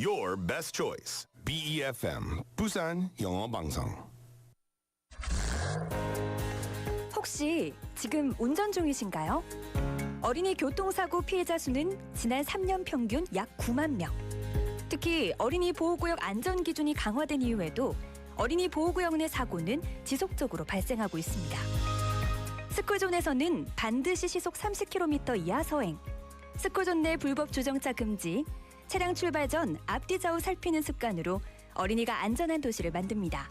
your best choice. BEFM 부산영어방송. 혹시 지금 운전 중이신가요? 어린이 교통사고 피해자 수는 지난 3년 평균 약 9만 명. 특히 어린이 보호구역 안전기준이 강화된 이후에도 어린이 보호구역 내 사고는 지속적으로 발생하고 있습니다. 스쿨존에서는 반드시 시속 30km 이하 서행, 스쿨존 내 불법 주정차 금지, 차량 출발 전 앞뒤 좌우 살피는 습관으로 어린이가 안전한 도시를 만듭니다.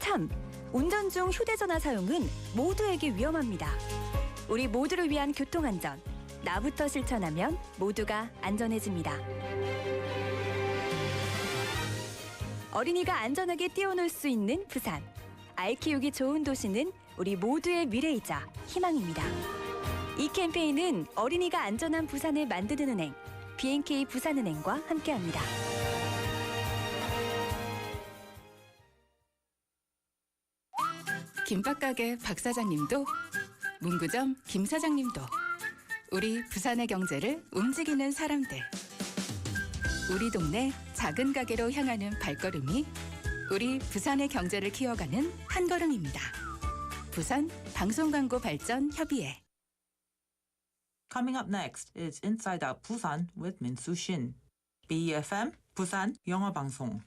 참, 운전 중 휴대전화 사용은 모두에게 위험합니다. 우리 모두를 위한 교통안전, 나부터 실천하면 모두가 안전해집니다. 어린이가 안전하게 뛰어놀 수 있는 부산. 아이 키우기 좋은 도시는 우리 모두의 미래이자 희망입니다. 이 캠페인은 어린이가 안전한 부산을 만드는 은행, B&K 부산은행과 함께합니다. 김밥가게 박 사장님도, 문구점 김 사장님도, 우리 부산의 경제를 움직이는 사람들. 우리 동네 작은 가게로 향하는 발걸음이 우리 부산의 경제를 키워가는 한 걸음입니다. 부산 방송광고발전협의회. Coming up next is Inside Out Busan with Min-Soo Shin. BEFM 부산 영어방송.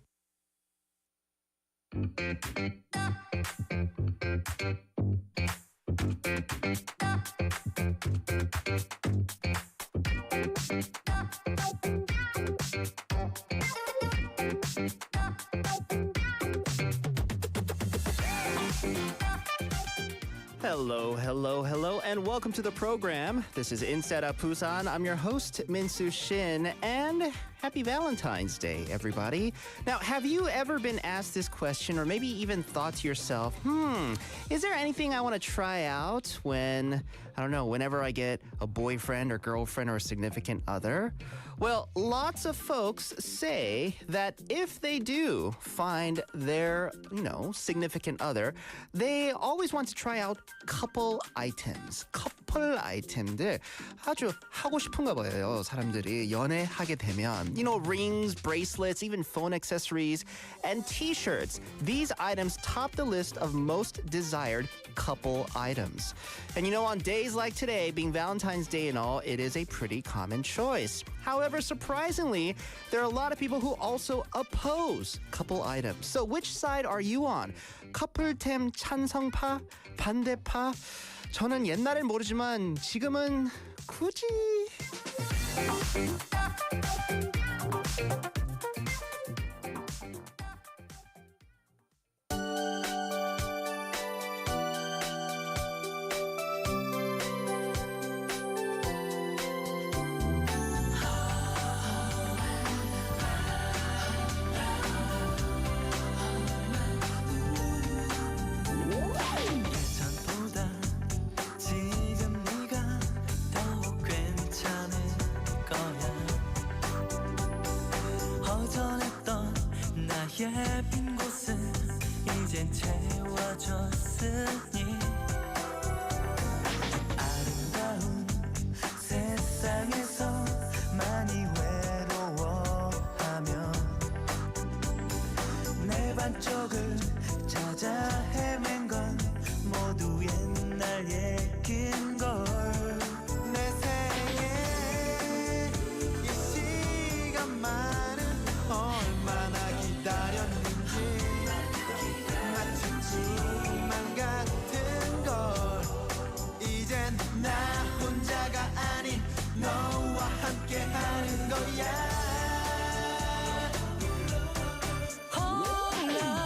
Hello, and welcome to the program. This is Inside Out Busan. I'm your host, Min-Soo Shin, and happy Valentine's Day, everybody. Now, have you ever been asked this question, or maybe even thought to yourself, is there anything I want to try out whenever I get a boyfriend or girlfriend or a significant other? Well, lots of folks say that if they do find their, significant other, they always want to try out couple items. 커플 아이템들 아주 하고 싶은가 봐요. 사람들이 연애하게 되면, rings, bracelets, even phone accessories, and t-shirts. These items top the list of most desired couple items. And on days like today, being Valentine's Day and all, it is a pretty common choice. However, surprisingly, there are a lot of people who also oppose couple items. So which side are you on? 커플템 찬성파? 반대파? 저는 옛날엔 모르지만 지금은 굳이... 빈 곳은 이젠 채워졌으니 아름다운 세상에서 많이 외로워하며 내 반쪽을 찾아 헤맨 건 모두 옛날 얘긴걸. 내 생에 이 시간만은 얼마나 기다렸는지 마치 꿈만 같은 걸. 이젠 나 혼자가 아닌 너와 함께 하는 거야. 홀라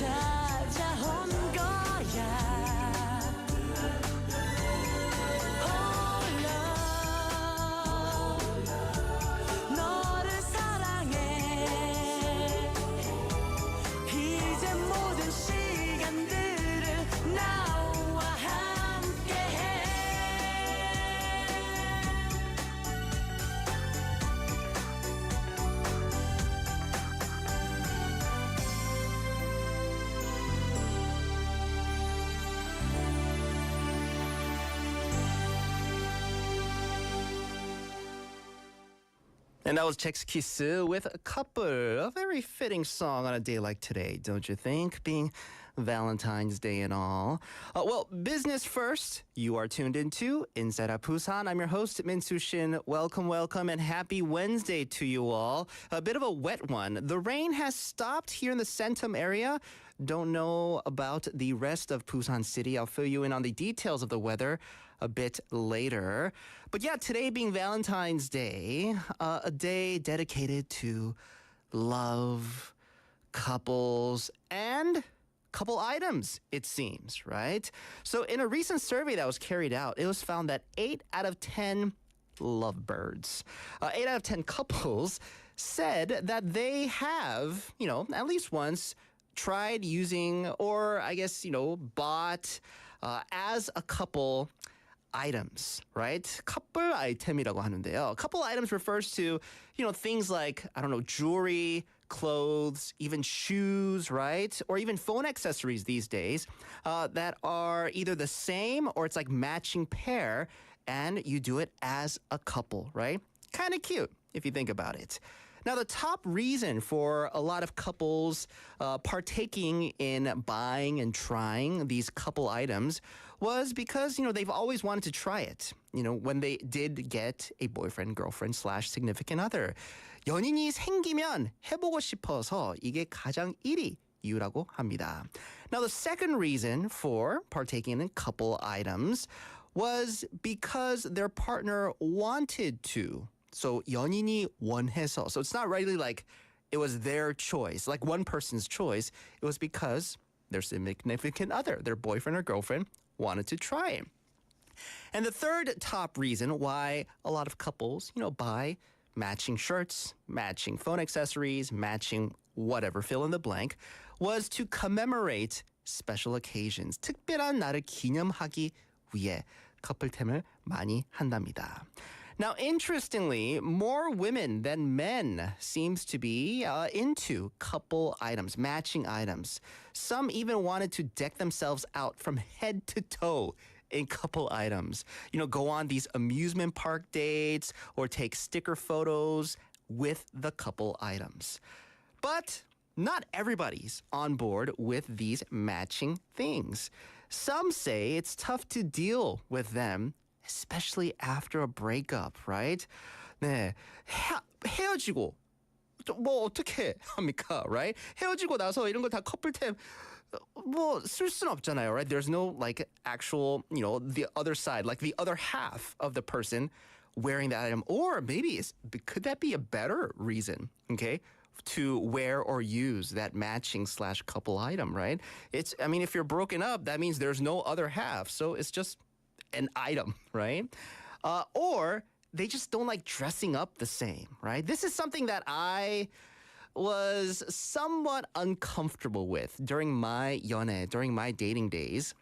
찾아온 거야 홀로 너를 사랑해 이제 모든 시간들을 나와 함께해 And that was Chex Kiss with a couple. A very fitting song on a day like today, don't you think? Being Valentine's Day and all. Well, business first. You are tuned into Inside Out Busan. I'm your host, Min-Soo Shin. Welcome, welcome, and happy Wednesday to you all. A bit of a wet one. The rain has stopped here in the Centum area. Don't know about the rest of Busan City. I'll fill you in on the details of the weather a bit later. But yeah, today being Valentine's Day, a day dedicated to love, couples, and couple items, it seems, right? So in a recent survey that was carried out, it was found that 8 out of 10 lovebirds, 8 out of 10 couples said that they have, at least once tried using or I guess, bought as a couple items, right? couple item이라고 하는데요. Couple items refers to, things like, jewelry, clothes, even shoes, right? Or even phone accessories these days that are either the same or it's like matching pair and you do it as a couple, right? Kind of cute if you think about it. Now, the top reason for a lot of couples partaking in buying and trying these couple items was because, they've always wanted to try it, when they did get a boyfriend, girlfriend / significant other. 연인이 생기면 해보고 싶어서 이게 가장 1위 이유라고 합니다. Now, the second reason for partaking in couple items was because their partner wanted to. So 연인이 원해서. So it's not really like it was their choice, like one person's choice. It was because their significant other, their boyfriend or girlfriend, wanted to try it. And the third top reason why a lot of couples, buy matching shirts, matching phone accessories, matching whatever, fill in the blank, was to commemorate special occasions. 특별한 날을 기념하기 위해 커플템을 많이 한답니다. Now, interestingly, more women than men seems to be into couple items, matching items. Some even wanted to deck themselves out from head to toe in couple items. Go on these amusement park dates or take sticker photos with the couple items. But not everybody's on board with these matching things. Some say it's tough to deal with them, especially after a breakup, right? 네, 헤어지고 뭐 어떻게 합니까, right? 헤어지고 나서 이런 거 다 커플템 뭐 쓸 수는 없잖아요, right? There's no like actual, the other side, like the other half of the person wearing that item. Or maybe could that be a better reason, okay, to wear or use that matching / couple item, right? If you're broken up, that means there's no other half. So it's just an item, right? Or they just don't like dressing up the same, right? This is something that I was somewhat uncomfortable with during my 연애, during my dating days.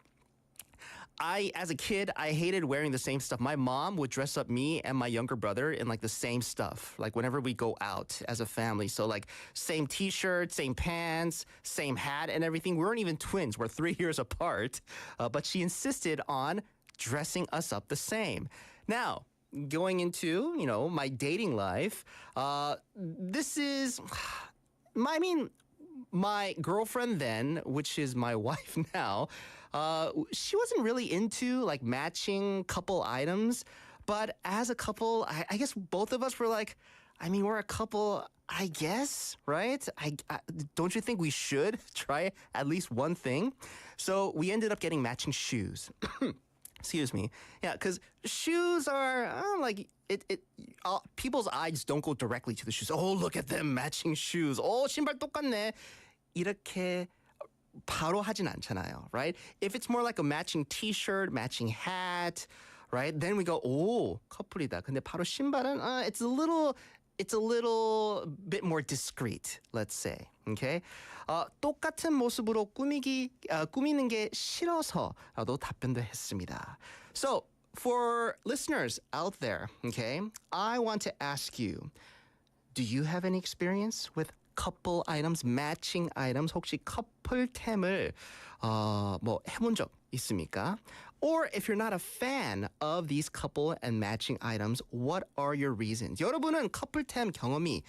As a kid, I hated wearing the same stuff. My mom would dress up me and my younger brother in like the same stuff, like whenever we go out as a family. So like same t-shirt, same pants, same hat and everything. We weren't even twins. We're 3 years apart. But she insisted on dressing us up the same. Now, going into, my dating life, this is, my girlfriend then, which is my wife now, she wasn't really into like matching couple items, but as a couple, I guess both of us were like, we're a couple, I guess, right? Don't you think we should try at least one thing? So we ended up getting matching shoes. Excuse me. Yeah, because shoes are people's eyes don't go directly to the shoes. Oh, look at them matching shoes. Oh, 신발 똑같네. 이렇게 바로 하진 않잖아요, right? If it's more like a matching t-shirt, matching hat, right? Then we go, 오, 커플이다. 근데 바로 신발은 it's a little bit more discreet, let's say. Okay? 똑같은 모습으로 꾸미는 게 싫어서라도 답변도 했습니다. So, for listeners out there, okay, I want to ask you, do you have any experience with couple items, matching items? 혹시 커플템을 뭐 해본 적 있습니까? Or if you're not a fan of these couple and matching items, what are your reasons? 여러분은 커플템 경험이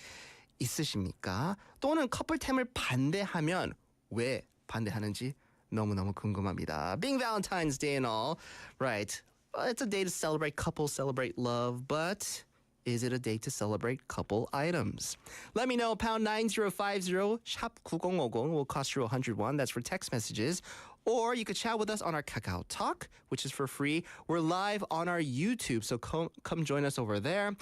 있으십니까? 또는 커플템을 반대하면 왜 반대하는지 너무너무 궁금합니다. Being Valentine's Day and all, right? It's a day to celebrate couples, celebrate love, but is it a day to celebrate couple items? Let me know. Pound 9050 샵 9050 will cost you 101. That's for text messages. Or you could chat with us on our Kakao Talk, which is for free. We're live on our YouTube, so come join us over there.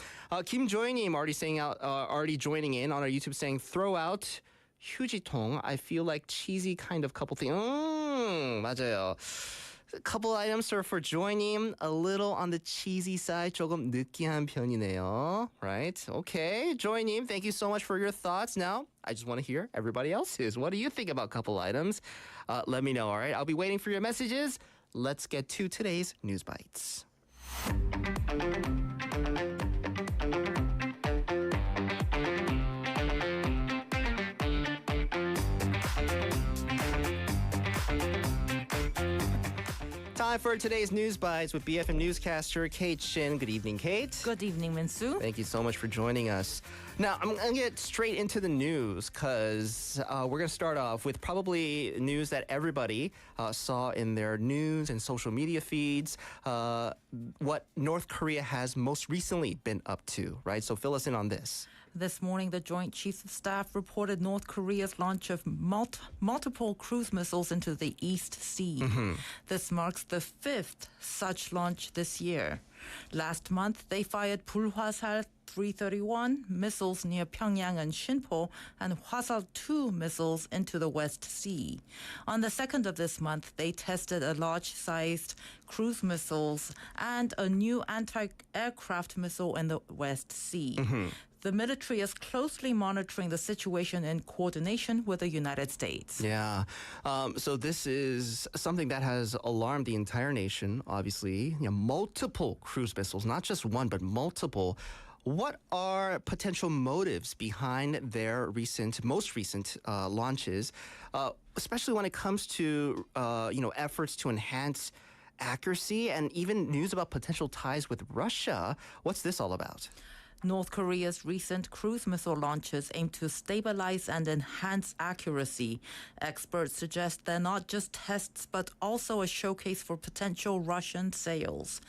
Kim Joi님 already joining in on our YouTube, saying throw out 휴지통. I feel like cheesy kind of couple thing. 맞아요. Couple items, sir, for joining a little on the cheesy side. 조금 느끼한 편이네요. Right? Okay. Joining, thank you so much for your thoughts. Now, I just want to hear everybody else's. What do you think about couple items? Let me know, all right? I'll be waiting for your messages. Let's get to today's News Bites. Time for today's News Bites with BFM newscaster Cate Shin. Good evening, Cate. Good evening, Minsu. Thank you so much for joining us. Now, I'm going to get straight into the news because we're going to start off with probably news that everybody saw in their news and social media feeds, what North Korea has most recently been up to, right? So fill us in on this. This morning, the Joint Chiefs of Staff reported North Korea's launch of multiple cruise missiles into the East Sea. This marks the fifth such launch this year. Last month, they fired Bulhwasal 331 missiles near Pyongyang and Sinpo and Hwasal-2 missiles into the West Sea. On the 2nd of this month, they tested a large-sized cruise missiles and a new anti-aircraft missile in the West Sea. The military is closely monitoring the situation in coordination with the United States. Yeah. So this is something that has alarmed the entire nation, obviously. Multiple cruise missiles, not just one, but multiple. What are potential motives behind their most recent launches, especially when it comes to efforts to enhance accuracy and even news about potential ties with Russia? What's this all about? North Korea's recent cruise missile launches aim to stabilize and enhance accuracy. Experts suggest they're not just tests, but also a showcase for potential Russian sales.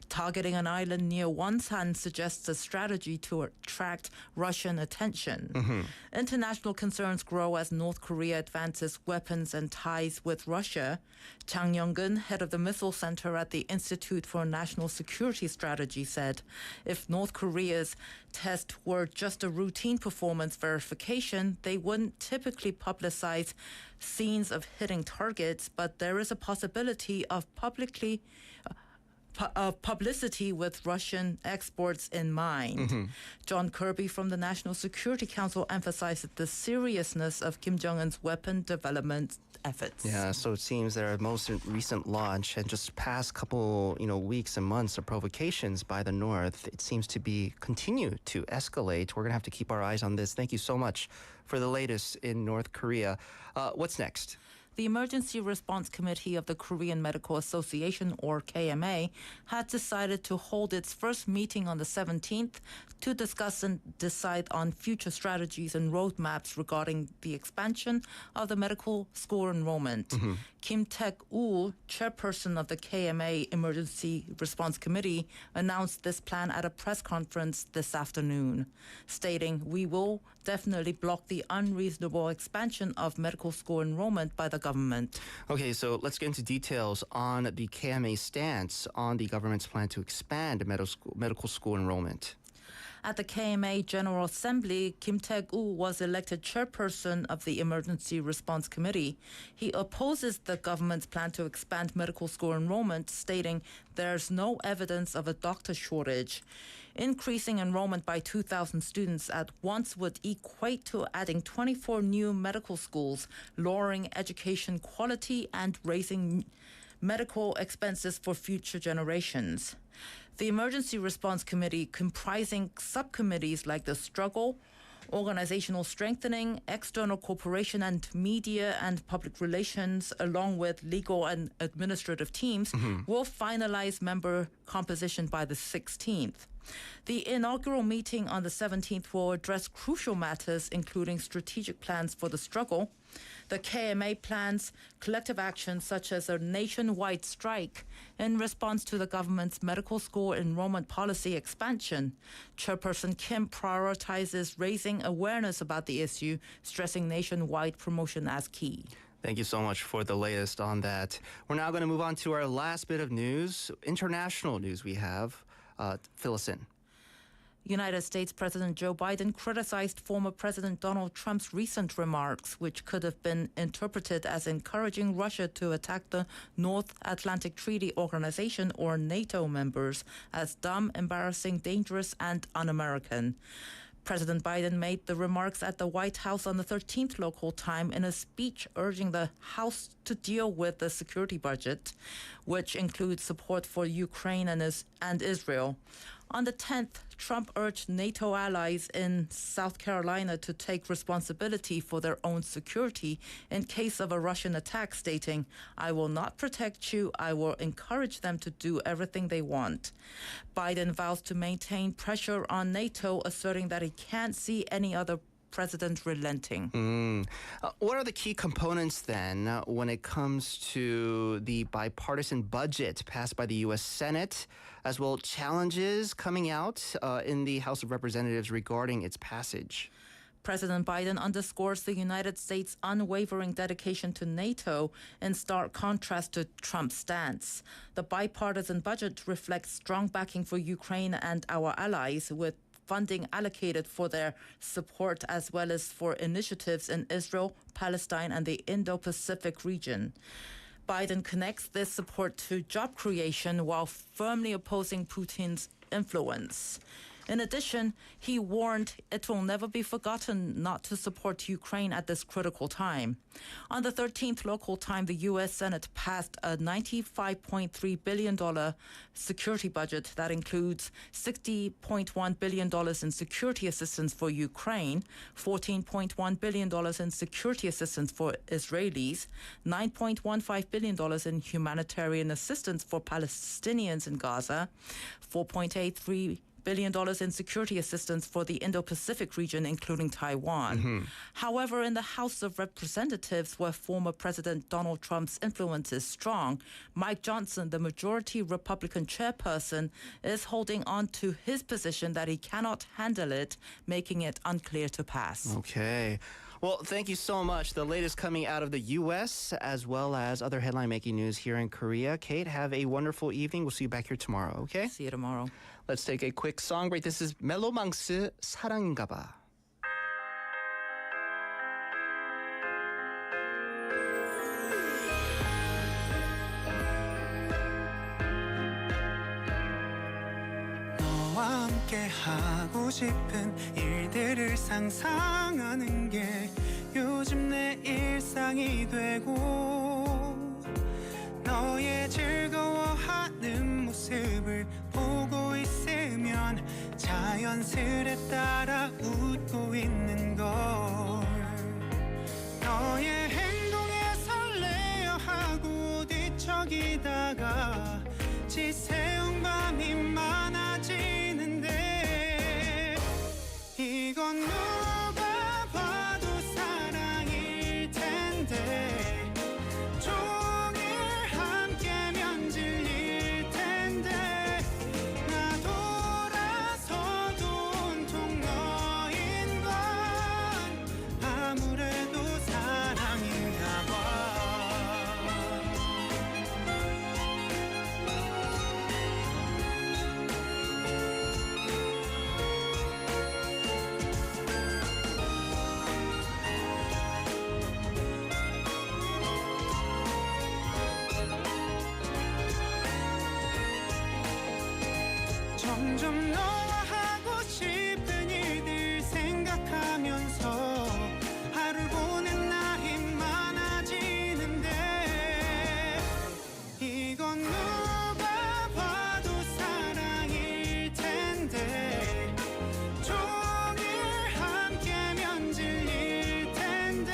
Targeting an island near Wonsan suggests a strategy to attract Russian attention. International concerns grow as North Korea advances weapons and ties with Russia. Chang Young-gun, head of the Missile Center at the Institute for National Security Strategy, said, if North Korea's test were just a routine performance verification, they wouldn't typically publicize scenes of hitting targets, but there is a possibility of publicity with Russian exports in mind. John Kirby from the National Security Council emphasized the seriousness of Kim Jong-un's weapon development efforts. Yeah, so it seems their most recent launch and just past couple, weeks and months of provocations by the North, it seems to continue to escalate. We're going to have to keep our eyes on this. Thank you so much for the latest in North Korea. What's next? The Emergency Response Committee of the Korean Medical Association, or KMA, had decided to hold its first meeting on the 17th to discuss and decide on future strategies and roadmaps regarding the expansion of the medical school enrollment. Kim Taek-woo, chairperson of the KMA Emergency Response Committee, announced this plan at a press conference this afternoon, stating, "We will definitely block the unreasonable expansion of medical school enrollment by the government." Okay, so let's get into details on the KMA stance on the government's plan to expand medical school enrollment. At the KMA General Assembly, Kim Taek-woo was elected chairperson of the Emergency Response Committee. He opposes the government's plan to expand medical school enrollment, stating there's no evidence of a doctor shortage. Increasing enrollment by 2,000 students at once would equate to adding 24 new medical schools, lowering education quality and raising medical expenses for future generations. The Emergency Response Committee, comprising subcommittees like the Struggle, Organizational Strengthening, External Cooperation and Media and Public Relations, along with legal and administrative teams, will finalize member composition by the 16th. The inaugural meeting on the 17th will address crucial matters, including strategic plans for the struggle. The KMA plans collective actions such as a nationwide strike in response to the government's medical school enrollment policy expansion. Chairperson Kim prioritizes raising awareness about the issue, stressing nationwide promotion as key. Thank you so much for the latest on that. We're now going to move on to our last bit of news, international news we have. Fill us in. United States President Joe Biden criticized former President Donald Trump's recent remarks, which could have been interpreted as encouraging Russia to attack the North Atlantic Treaty Organization or NATO members as dumb, embarrassing, dangerous, and un-American. President Biden made the remarks at the White House on the 13th local time in a speech urging the House to deal with the security budget, which includes support for Ukraine and Israel. On the 10th, Trump urged NATO allies in South Carolina to take responsibility for their own security in case of a Russian attack, stating, "I will not protect you, I will encourage them to do everything they want." Biden vows to maintain pressure on NATO, asserting that he can't see any other president relenting. What are the key components then when it comes to the bipartisan budget passed by the U.S. Senate, as well as challenges coming out in the House of Representatives regarding its passage? President Biden underscores the United States' unwavering dedication to NATO in stark contrast to Trump's stance. The bipartisan budget reflects strong backing for Ukraine and our allies, with funding allocated for their support as well as for initiatives in Israel, Palestine, and the Indo-Pacific region. Biden connects this support to job creation while firmly opposing Putin's influence. In addition, he warned it will never be forgotten not to support Ukraine at this critical time. On the 13th local time, the U.S. Senate passed a $95.3 billion security budget that includes $60.1 billion in security assistance for Ukraine, $14.1 billion in security assistance for Israelis, $9.15 billion in humanitarian assistance for Palestinians in Gaza, $4.83 billion in security assistance for the Indo-Pacific region, including Taiwan. However, in the House of Representatives, where former President Donald Trump's influence is strong, Mike Johnson, the majority Republican chairperson, is holding on to his position that he cannot handle it, making it unclear to pass. Okay. Well, thank you so much. The latest coming out of the U.S. as well as other headline-making news here in Korea. Kate, have a wonderful evening. We'll see you back here tomorrow, okay? See you tomorrow. Let's take a quick song break. This is 멜로망스 사랑인가봐. 너와 함께 하고 싶은 일들을 상상하는 게 요즘 내 일상이 되고 너의 즐거워하는 모습을 보고 있으면 자연스레 따라 웃고 있는 걸 너의 행동에 설레어 하고 뒤척이다가 지새운 밤이 많아지는데 이건 누가 봐도 사랑일 텐데 종일 함께면 질릴 텐데 나 돌아서도 온통 너인 건 아무래도 사랑인가 봐 점점 너와 하고 싶은 일들 생각하면서 하루 보낸 날이 많아지는데 이건 누가 봐도 사랑일 텐데 종일 함께면 질릴 텐데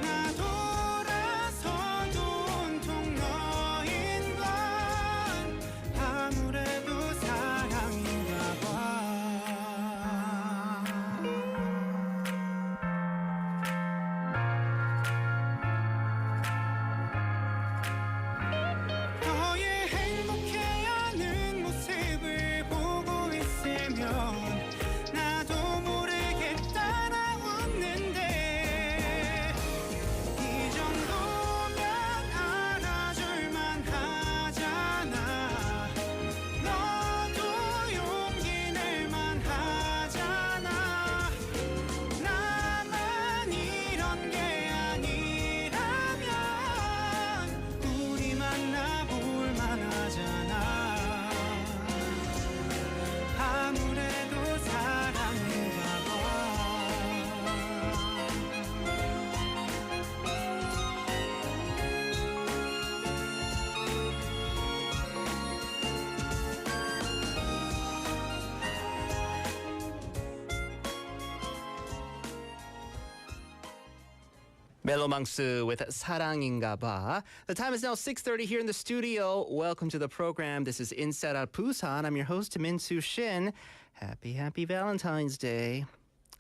나 돌아서도 온통 너인 건 아무래도 사랑인가 봐. 너의 행복해하는 모습을 보고 있으면 나도 모르게 따라 웃는데 이 정도면 알아줄만 하잖아. 너도 용기 낼만 하잖아. 나만 이런 게 아니라면 우리 만나볼 만하잖아. 아무래도 사랑인가 봐. Melomangsu with 사랑인가봐. The time is now 6:30 here in the studio. Welcome to the program. This is Inside Out Busan. I'm your host, Min-Soo Shin. Happy Valentine's Day.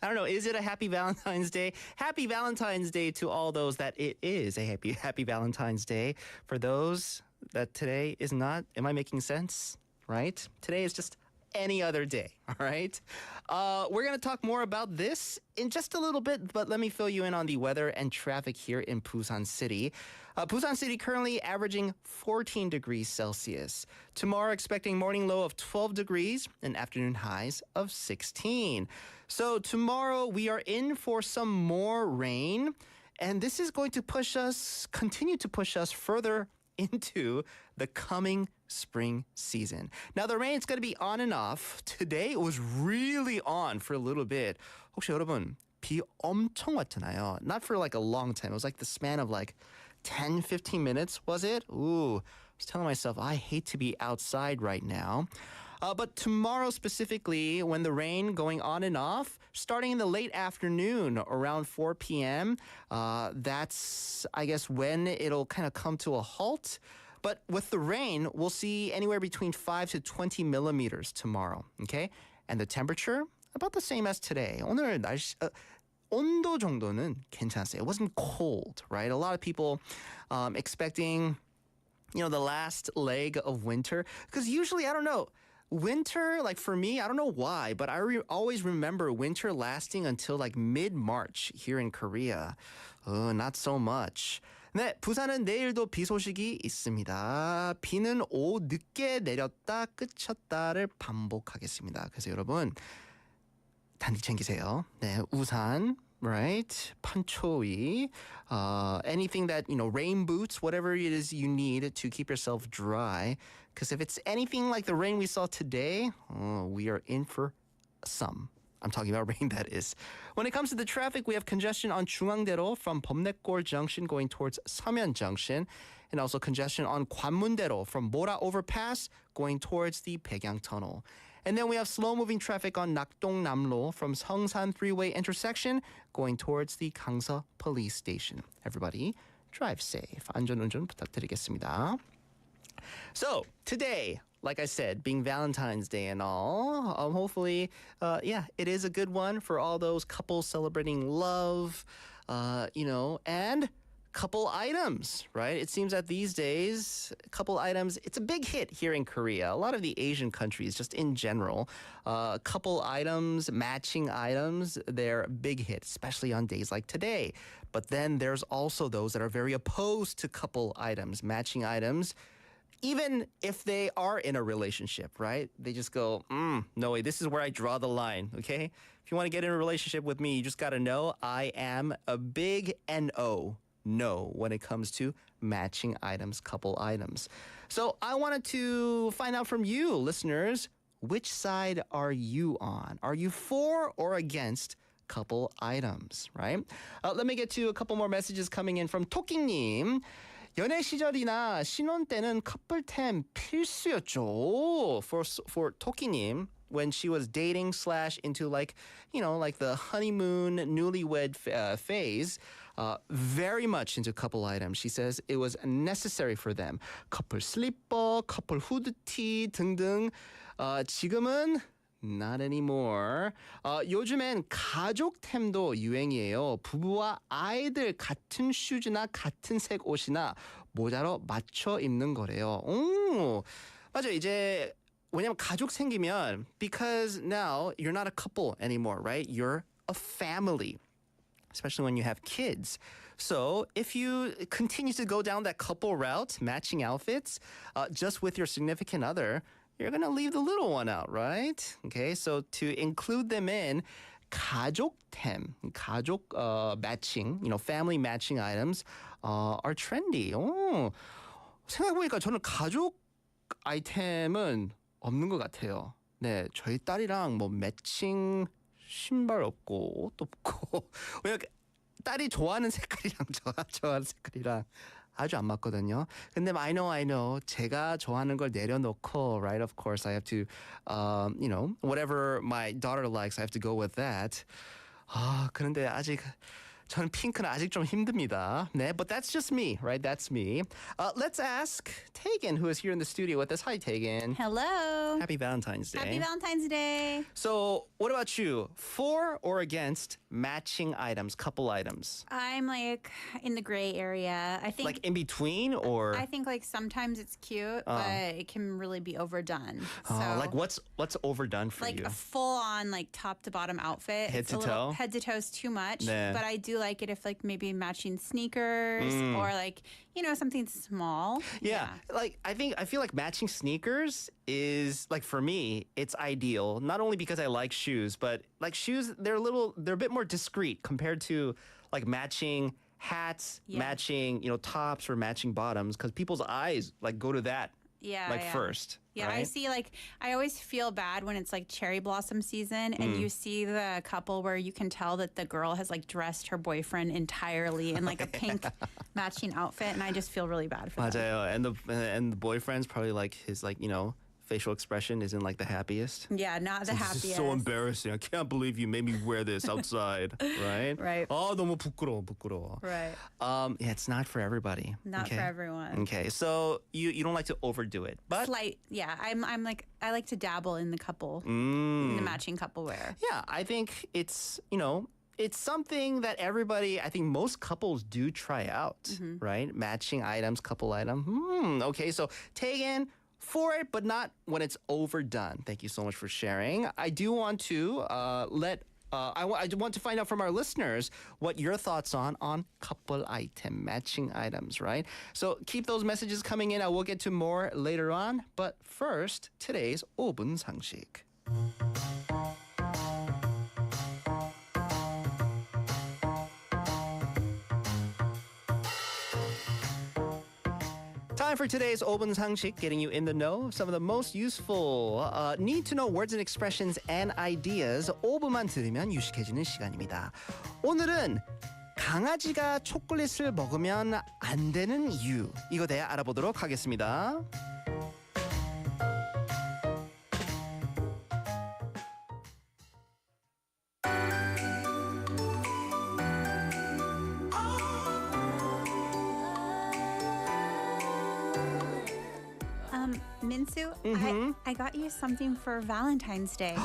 I don't know, is it a happy Valentine's Day? Happy Valentine's Day to all those that it is a happy Valentine's Day. For those that today is not, am I making sense? Right? Today is just any other day, all right? We're going to talk more about this in just a little bit, but let me fill you in on the weather and traffic here in Busan City. Busan City currently averaging 14 degrees Celsius. Tomorrow expecting morning low of 12 degrees and afternoon highs of 16. So tomorrow we are in for some more rain, and this is going to continue to push us further into the coming spring season. Now the rain's going to be on and off. Today it was really on for a little bit. 혹시 여러분 비 엄청 왔잖아요. Not for like a long time. It was like the span of like 10, 15 minutes, was it? Ooh, I was telling myself I hate to be outside right now. But tomorrow specifically, when the rain going on and off, starting in the late afternoon around 4 p.m., that's, I guess, when it'll kind of come to a halt. But with the rain, we'll see anywhere between 5 to 20 millimeters tomorrow, okay? And the temperature, about the same as today. 오늘 온도 정도는 괜찮았어요. It wasn't cold, right? A lot of people expecting, the last leg of winter. Because usually, I don't know, winter, like for me, I don't know why, but I always remember winter lasting until like mid-March here in Korea. Not so much. 네, 부산은 내일도 비 소식이 있습니다. 비는 오후 늦게 내렸다 그쳤다를 반복하겠습니다. 그래서 여러분 단디 챙기세요. 네, 우산, right? 판초이, anything that, rain boots, whatever it is you need to keep yourself dry. Because if it's anything like the rain we saw today, we are in for some. I'm talking about rain, that is. When it comes to the traffic, we have congestion on 중앙대로 from 범내골 Junction going towards 서면 Junction, and also congestion on 관문대로 from Mora Overpass going towards the Baekyang Tunnel. And then we have slow-moving traffic on 낙동남로 from Seongsan Freeway intersection going towards the Gangsa Police Station. Everybody, drive safe. 안전운전 부탁드리겠습니다. So, today, like I said, being Valentine's Day and all, hopefully, it is a good one for all those couples celebrating love, and couple items, right? It seems that these days, couple items, it's a big hit here in Korea. A lot of the Asian countries, just in general, couple items, matching items, they're a big hit, especially on days like today. But then there's also those that are very opposed to couple items, matching items, even if they are in a relationship, right? They just go, no way, this is where I draw the line, okay? If you want to get in a relationship with me, you just got to know I am a big no when it comes to matching items, couple items. So I wanted to find out from you, listeners, which side are you on? Are you for or against couple items, right? Let me get to a couple more messages coming in from 토끼님. 연애 시절이나 신혼 때는 커플템 필수였죠. For 토끼님, when she was dating / into like the honeymoon newlywed phase, very much into couple items. She says it was necessary for them. 커플 슬리퍼, 커플 후드티 등등. 지금은 not anymore. 요즘엔 가족템도 유행이에요. 부부와 아이들 같은 슈즈나 같은 색 옷이나 모자로 맞춰 입는 거래요. 오, 맞아. 이제 왜냐면 가족 생기면 because now you're not a couple anymore, right? You're a family. Especially when you have kids. So if you continue to go down that couple route, matching outfits, just with your significant other, you're going to leave the little one out, right? Okay, so to include them in 가족템, 가족 matching, family matching items are trendy. 오, 생각해보니까 저는 가족 아이템은 없는 것 같아요. 네, 저희 딸이랑 뭐 매칭 신발 없고 옷 없고 왜냐면 딸이 좋아하는 색깔이랑 제가 좋아하는 색깔이랑 아주 안 맞거든요. 근데 I know 제가 좋아하는 걸 내려놓고 right of course I have to whatever my daughter likes I have to go with that. 그런데 아직 저는 핑크는 아직 좀 힘듭니다. 네, but that's just me, right? That's me. Let's ask Tegan, who is here in the studio with us. Hi, Tegan. Hello. Happy Valentine's Day. Happy Valentine's Day. So, what about you? For or against matching items, couple items? I'm like in the gray area. I think Like in between, or I think like sometimes it's cute, but it can really be overdone. So like what's overdone for like you? a full on like top to bottom outfit. Head It's to a little- toe? Head to toe is too much. 네. But I do like it if like maybe matching sneakers or like something small. Yeah, like I feel like matching sneakers is like for me, it's ideal. Not only because I like shoes, but like shoes, they're a bit more discreet compared to like matching hats, Yeah. matching tops or matching bottoms, because people's eyes like go to that Yeah, like yeah. first. Yeah, I right? see like I always feel bad when it's like cherry blossom season and you see the couple where you can tell that the girl has like dressed her boyfriend entirely in like a pink matching outfit and I just feel really bad for them. 맞아요. And the boyfriend's probably like his facial expression isn't like the happiest. Yeah, not the This happiest. is so embarrassing. I can't believe you made me wear this outside. Right? Right. 너무 부끄러워. Right. Yeah, it's not for everybody. Not okay? for everyone. Okay, so you don't like to overdo it, but Slight, yeah. I'm like I like to dabble in the couple, in the matching couple wear. yeah, I think it's it's something that everybody, I think most couples do try out, right? Matching items, couple item. Okay, so Tegan, for it, but not when it's overdone. Thank you so much for sharing. I do want to I want to find out from our listeners what your thoughts on couple item, matching items, right? So keep those messages coming in. I will get to more later on. But first, today's 5분 상식. Time for today's 5분 상식, getting you in the know of some of the most useful, need-to-know words and expressions and ideas. 5분만 들으면 유식해지는 시간입니다. 오늘은 강아지가 초콜릿을 먹으면 안 되는 이유, 이거 대해 알아보도록 하겠습니다. Minsu, I got you something for Valentine's Day.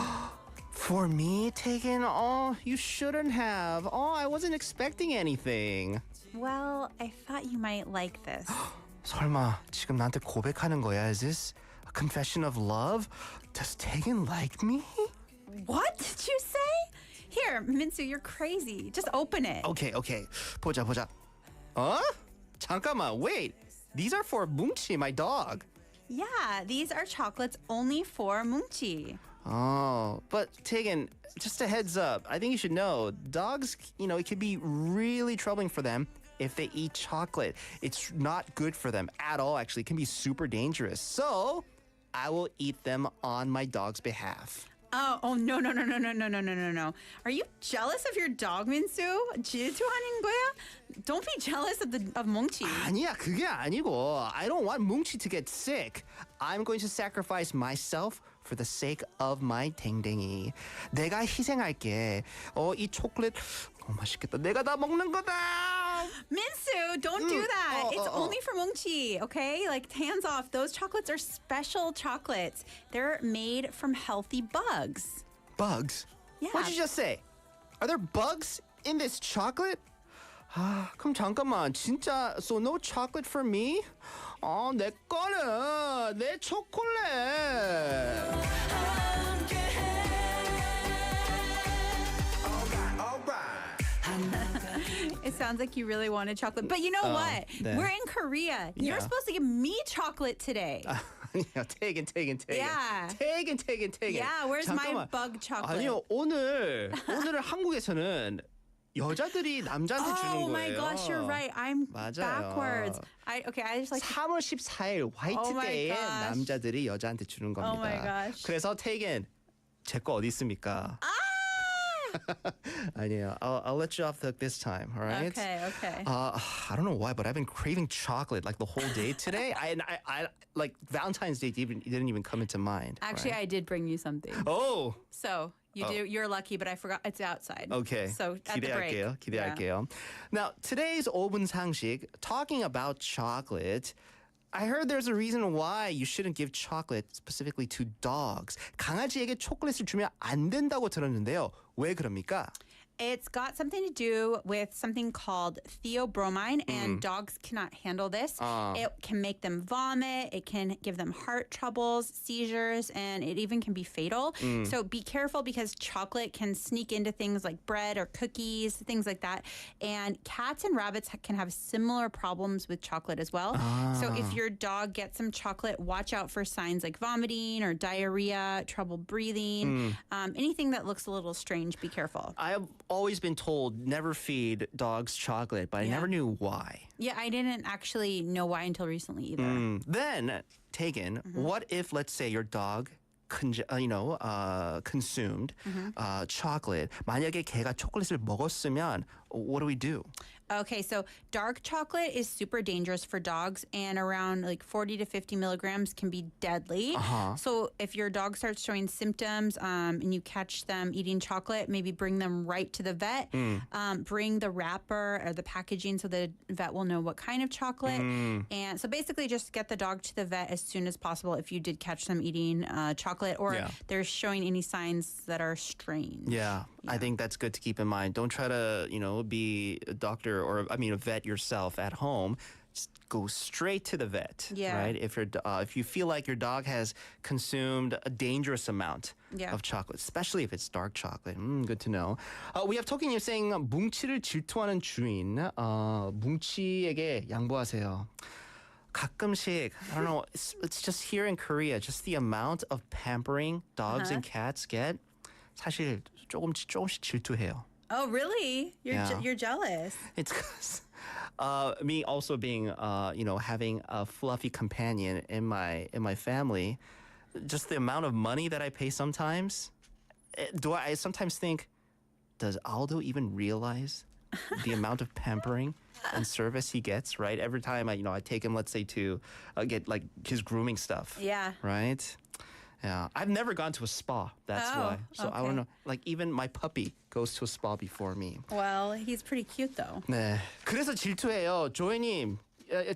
For me, Tegan? Oh, you shouldn't have. Oh, I wasn't expecting anything. Well, I thought you might like this. 설마 지금 나한테 고백하는 거야? Is this a confession of love? Does Tegan like me? What did you say? Here, Minsu, you're crazy. Just open it. Okay. 보자. 잠깐만, wait. These are for 뭉치, my dog. Yeah, these are chocolates only for Mungchi. Oh, but Tegan, just a heads up. I think you should know, dogs, it can be really troubling for them if they eat chocolate. It's not good for them at all, actually. It can be super dangerous. So, I will eat them on my dog's behalf. Oh no. Are you jealous of your dog, Minsu? 질투하는 거야? Don't be jealous of 뭉치. 아니야, 그게 아니고 I don't want 뭉치 to get sick. I'm going to sacrifice myself for the sake of my 댕댕이. 내가 희생할게. 이 초콜릿 맛있겠다. 내가 다 먹는 거다. Minsu, don't do that. It's only for 뭉치, okay? Like, hands off. Those chocolates are special chocolates. They're made from healthy bugs. Bugs? Yeah. What'd you just say? Are there bugs in this chocolate? 그럼 잠깐만. 진짜 so no chocolate for me? 내 거는 내 초콜릿. It sounds like you really wanted chocolate. But you know what? 네. We're in Korea. You're Yeah. supposed to give me chocolate today. 아니요, Tegan. Yeah. Tegan. Yeah, where's my 잠깐만. bug chocolate? 아니요, 오늘 한국에서는 여자들이 남자한테 주는 거예요. Oh my gosh, you're right. I'm 맞아요. backwards. I just like 3월 14일 Oh my 화이트데이에 gosh. 남자들이 여자한테 주는 겁니다. Oh my gosh. 그래서 Tegan, 제 거 어디 있습니까? 아니에요. I'll let you off the hook this time, all right? Okay. I don't know why, but I've been craving chocolate like the whole day today. I like Valentine's Day didn't even come into mind. Actually, right? I did bring you something. Oh, So you're lucky, but I forgot it's outside. okay. So at the break. 기대할게요. Now, today's 5분 상식, talking about chocolate. I heard there's a reason why you shouldn't give chocolate specifically to dogs. 강아지에게 초콜릿을 주면 안 된다고 들었는데요. 왜 그럽니까? It's got something to do with something called theobromine, and dogs cannot handle this. It can make them vomit, it can give them heart troubles, seizures, and it even can be fatal. So be careful because chocolate can sneak into things like bread or cookies, things like that. And cats and rabbits can have similar problems with chocolate as well. So if your dog gets some chocolate, watch out for signs like vomiting or diarrhea, trouble breathing, anything that looks a little strange, be careful. I have always been told never feed dogs chocolate, but I never knew why. Yeah, I didn't actually know why until recently either. Then, Tegan, what if, let's say, your dog consumed chocolate. 만약에 걔가 초콜릿을 먹었으면 what do we do? Okay, so dark chocolate is super dangerous for dogs, and around like 40 to 50 milligrams can be deadly. So if your dog starts showing symptoms and you catch them eating chocolate, maybe bring them right to the vet. Bring the wrapper or the packaging so the vet will know what kind of chocolate. And so basically just get the dog to the vet as soon as possible if you did catch them eating chocolate or they're showing any signs that are strange. Yeah, I think that's good to keep in mind. Don't try to, be a doctor or a vet yourself at home. Just go straight to the vet, right? If you feel like your dog has consumed a dangerous amount of chocolate, especially if it's dark chocolate. Good to know. We have Toki님 saying 뭉치를 질투하는 주인. 뭉치에게 양보하세요. 가끔씩, I don't know, it's just here in Korea, just the amount of pampering dogs and cats get, 사실 조금씩 질투해요. Oh, really? You're jealous. It's because me also being, having a fluffy companion in my family, just the amount of money that I pay sometimes, I sometimes think, does Aldo even realize the amount of pampering and service he gets, right? Every time I take him, let's say, to get like his grooming stuff. Yeah. Right? Yeah. I've never gone to a spa. That's why. So I don't know. Like even my puppy goes to a spa before me. Well, he's pretty cute though. 네. 그래서 질투해요. 조이님.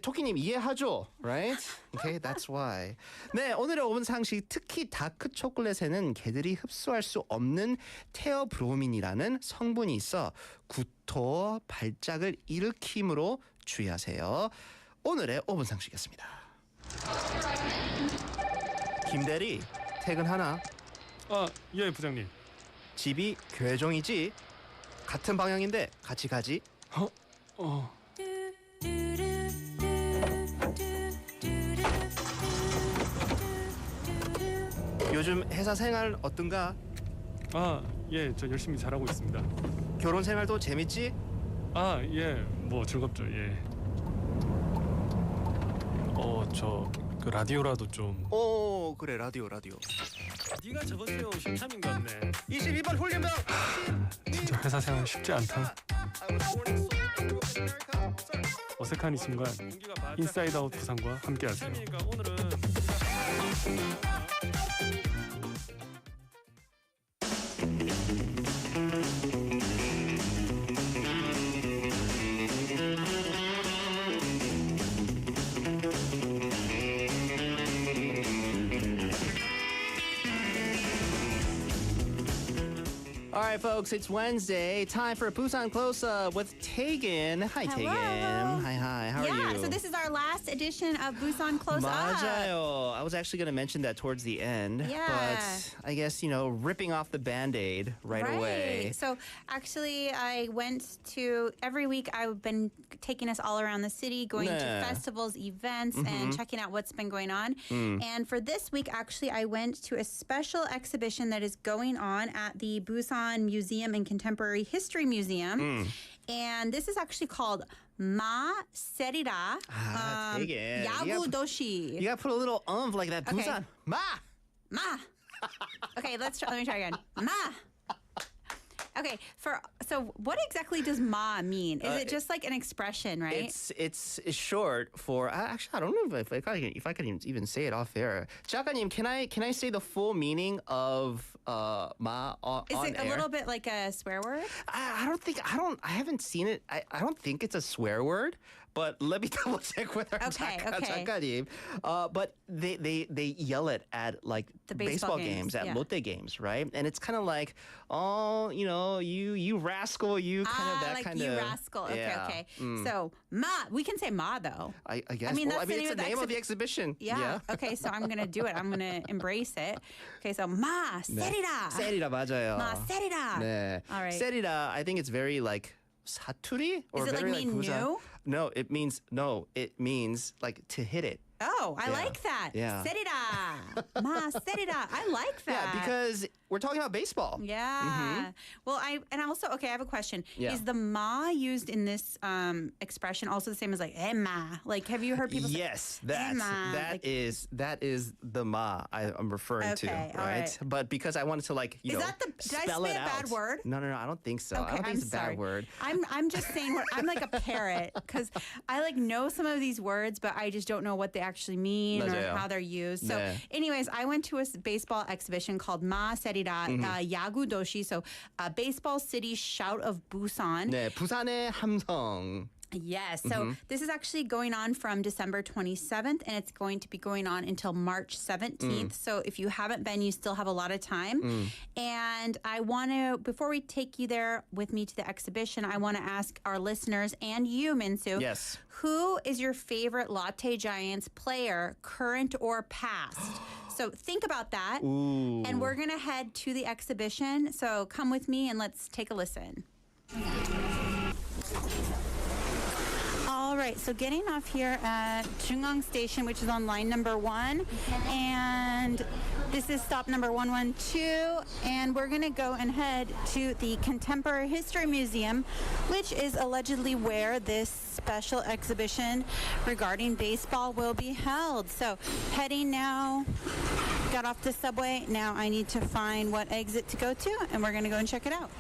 토끼님 이해하죠? Right? Okay, that's why. 네, 오늘의 5분 상식 특히 다크 초콜릿에는 개들이 흡수할 수 없는 테어브로민이라는 성분이 있어 구토, 발작을 일으킴으로 주의하세요. 오늘의 5분 상식이었습니다. 김대리, 퇴근하나? 예, 부장님. 집이 괴종이지? 같은 방향인데 같이 가지? 요즘 회사 생활 어떤가? 예, 저 열심히 잘하고 있습니다. 결혼 생활도 재밌지? 예, 뭐 즐겁죠, 예. 그 라디오라도 좀. 오, 그래 라디오. 네가 저번 주에 온 신참인 것 같네. 22번 홀리면 진짜 회사 생활 쉽지 않다. 어색한 이 순간 인사이드 아웃 부산과 함께하세요. 오늘은 All right, folks, it's Wednesday. Time for a Busan Close Up with Tegan. Hi, Hello. Tegan. Hi. How are you? Yeah, so this is our last edition of Busan Close Up. 맞아요. I was actually going to mention that towards the end. Yeah. But I guess, ripping off the Band-Aid right away. So actually, I went to every week. I've been taking us all around the city, going to 네. festivals, events, and checking out what's been going on. And for this week, actually, I went to a special exhibition that is going on at the Busan Museum and Contemporary History Museum. And this is actually called Ma Serira Tegan. Yagudoshi. You got to put a little like that. Okay. Busan. Ma. Ma. Okay, let me try again. Ma. Okay, so what exactly does ma mean? Is it just like an expression, right? It's short for actually I don't know if I can even say it off air. 작가님, can I say the full meaning of ma on Is it air? a little bit like a swear word? I haven't seen it. I don't think it's a swear word. But let me double check with our Okay. 작가님. But they yell it at like The baseball games, at yeah. Lotte games, right? And it's kind of like, oh, you rascal, you kind of that like kind you of rascal. Okay, yeah. okay. So ma, we can say ma though. I guess. I mean, well, that's the it's the name name of of the exhibition. Yeah. Okay, so I'm gonna do it. I'm gonna embrace it. Okay, so ma serira. 세리라 맞아요. Ma serira. 네. All right. 세리라, I think it's very like 사투리 or Is it very like mean 부산- new? No, it means like to hit it. Oh, I Yeah. like that. Yeah. Serira. Ma serira. I like that. Yeah, because we're talking about baseball. Yeah. Well, I have a question. Yeah. Is the ma used in this expression also the same as like Emma? Like, have you heard people say Yes, that Emma, that like- is the ma I'm referring to, Okay, all right? right. But because I wanted to like Is that the- did I spell say it a bad out. word? No, I don't think so. I don't think I'm it's a bad sorry. word. I'm just saying I'm like a parrot because I like know some of these words, but I just don't know what they actually mean or 맞아요. how they're used. So, 네. anyways, I went to a baseball exhibition called Ma Serira Yagudoshi. So, Baseball City Shout of Busan. 네, 부산의 함성. Yes. So this is actually going on from December 27th, and it's going to be going on until March 17th. So if you haven't been, you still have a lot of time. And I want to, before we take you there with me to the exhibition, I want to ask our listeners and you, Minsu, Yes. who is your favorite Latte Giants player, current or past? So think about that. Ooh. And we're going to head to the exhibition. So come with me and let's take a listen. All right, so getting off here at Jungang Station, which is on line number 1, and this is stop number 112, and we're going to go and head to the Contemporary History Museum, which is allegedly where this special exhibition regarding baseball will be held. So heading now, got off the subway, now I need to find what exit to go to, and we're going to go and check it out.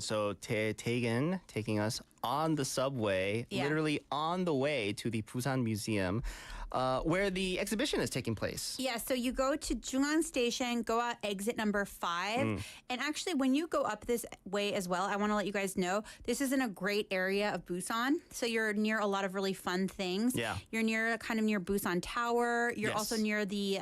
So Tegan taking us on the subway, Yeah. literally on the way to the Busan Museum, where the exhibition is taking place. Yeah, so you go to Jungang Station, go out exit number 5. And actually, when you go up this way as well, I want to let you guys know, this is in a great area of Busan. So you're near a lot of really fun things. Yeah. You're kind of near Busan Tower. You're Yes. also near the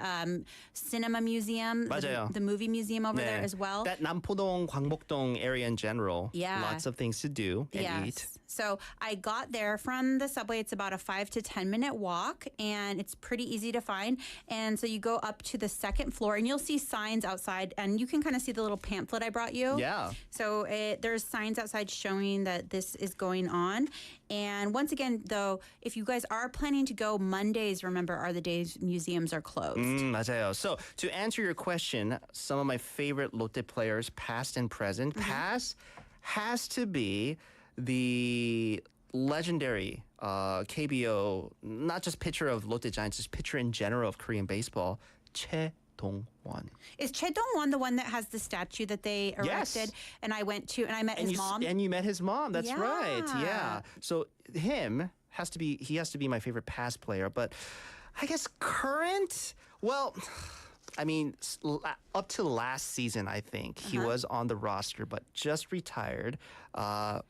cinema museum, 맞아요. the movie museum over there 네. as well. That 남포동, 광복동 area in general. Yeah. Lots of things to do and eat. So I got there from the subway. It's about a 5 to 10 minute walk, and it's pretty easy to find. And so you go up to the second floor, and you'll see signs outside, and you can kind of see the little pamphlet I brought you. Yeah. So there's signs outside showing that this is going on. And once again, though, if you guys are planning to go, Mondays, remember, are the days museums are closed. 맞아요. So to answer your question, some of my favorite Lotte players, past and present. Past has to be the legendary KBO, not just pitcher of Lotte Giants, just pitcher in general of Korean baseball, Choi Dong-won. Is Choi Dong-won the one that has the statue that they erected? Yes. And I went to, and I met his mom. And you met his mom. That's right. Yeah. Yeah. So he has to be my favorite past player, but I guess current. Well, I mean, up to last season, I think he was on the roster, but just retired.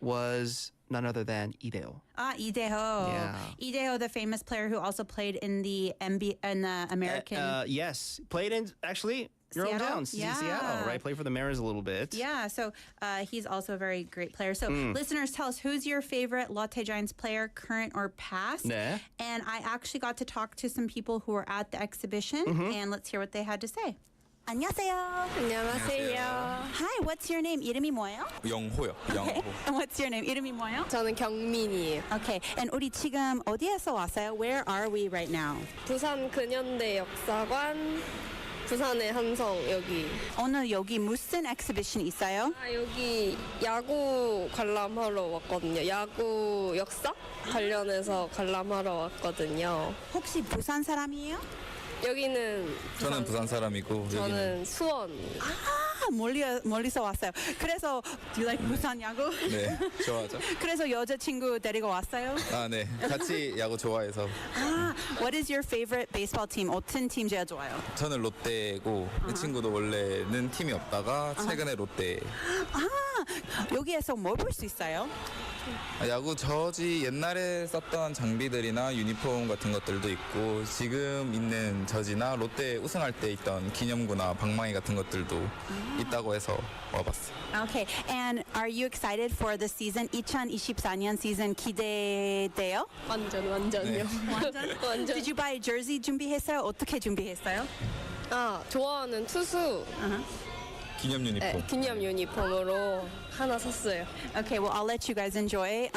Was none other than Lee Dae-ho. Lee Dae-ho. Yeah. Lee Dae-ho, the famous player who also played in the American. Yes, played in actually your Seattle? hometown, Seattle, right? Played for the Mariners a little bit. Yeah, so he's also a very great player. So listeners, tell us, who's your favorite Lotte Giants player, current or past? 네. And I actually got to talk to some people who were at the exhibition, and let's hear what they had to say. 안녕하세요. 안녕하세요. Hi, what's your name? 이름이 뭐예요? 영호요. 영호. And what's your name? 이름이 뭐예요? 저는 경민이에요. Okay, and 우리 지금 어디에서 왔어요? Where are we right now? 부산 근현대역사관, 부산의 한성 여기. 오늘 여기 무슨 엑스비션 있어요? 여기 야구 관람하러 왔거든요. 야구 역사 관련해서 관람하러 왔거든요. 혹시 부산 사람이에요? 여기는 저는 부산 사람이고 저는 수원. 멀리서 왔어요. 그래서 do you like 부산 야구? 네 좋아하죠. 그래서 여자친구 데리고 왔어요? 네 같이 야구 좋아해서. What is your favorite baseball team? 어떤 팀 제일 좋아요? 저는 롯데고 내 친구도 원래는 팀이 없다가 최근에 롯데. 여기에서 뭘 볼 수 있어요? 야구 저지 옛날에 썼던 장비들이나 유니폼 같은 것들도 있고 지금 있는 저지나 롯데 우승할 때 있던 기념구나 방망이 같은 것들도 있다고 해서 와봤어요. Okay, and are you excited for the season? 2024년 시즌 기대돼요? 완전요. 완전. Did you buy a jersey 준비했어요? 어떻게 준비했어요? 좋아하는 투수 기념 유니폼. 기념 유니폼으로 하나 샀어요. Okay, well I'll let you guys enjoy.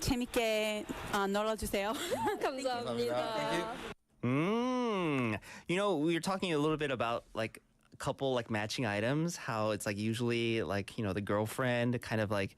재밌게 놀아주세요. 감사합니다. You know, we were talking a little bit about like a couple like matching items, how it's like usually like, you know, the girlfriend kind of like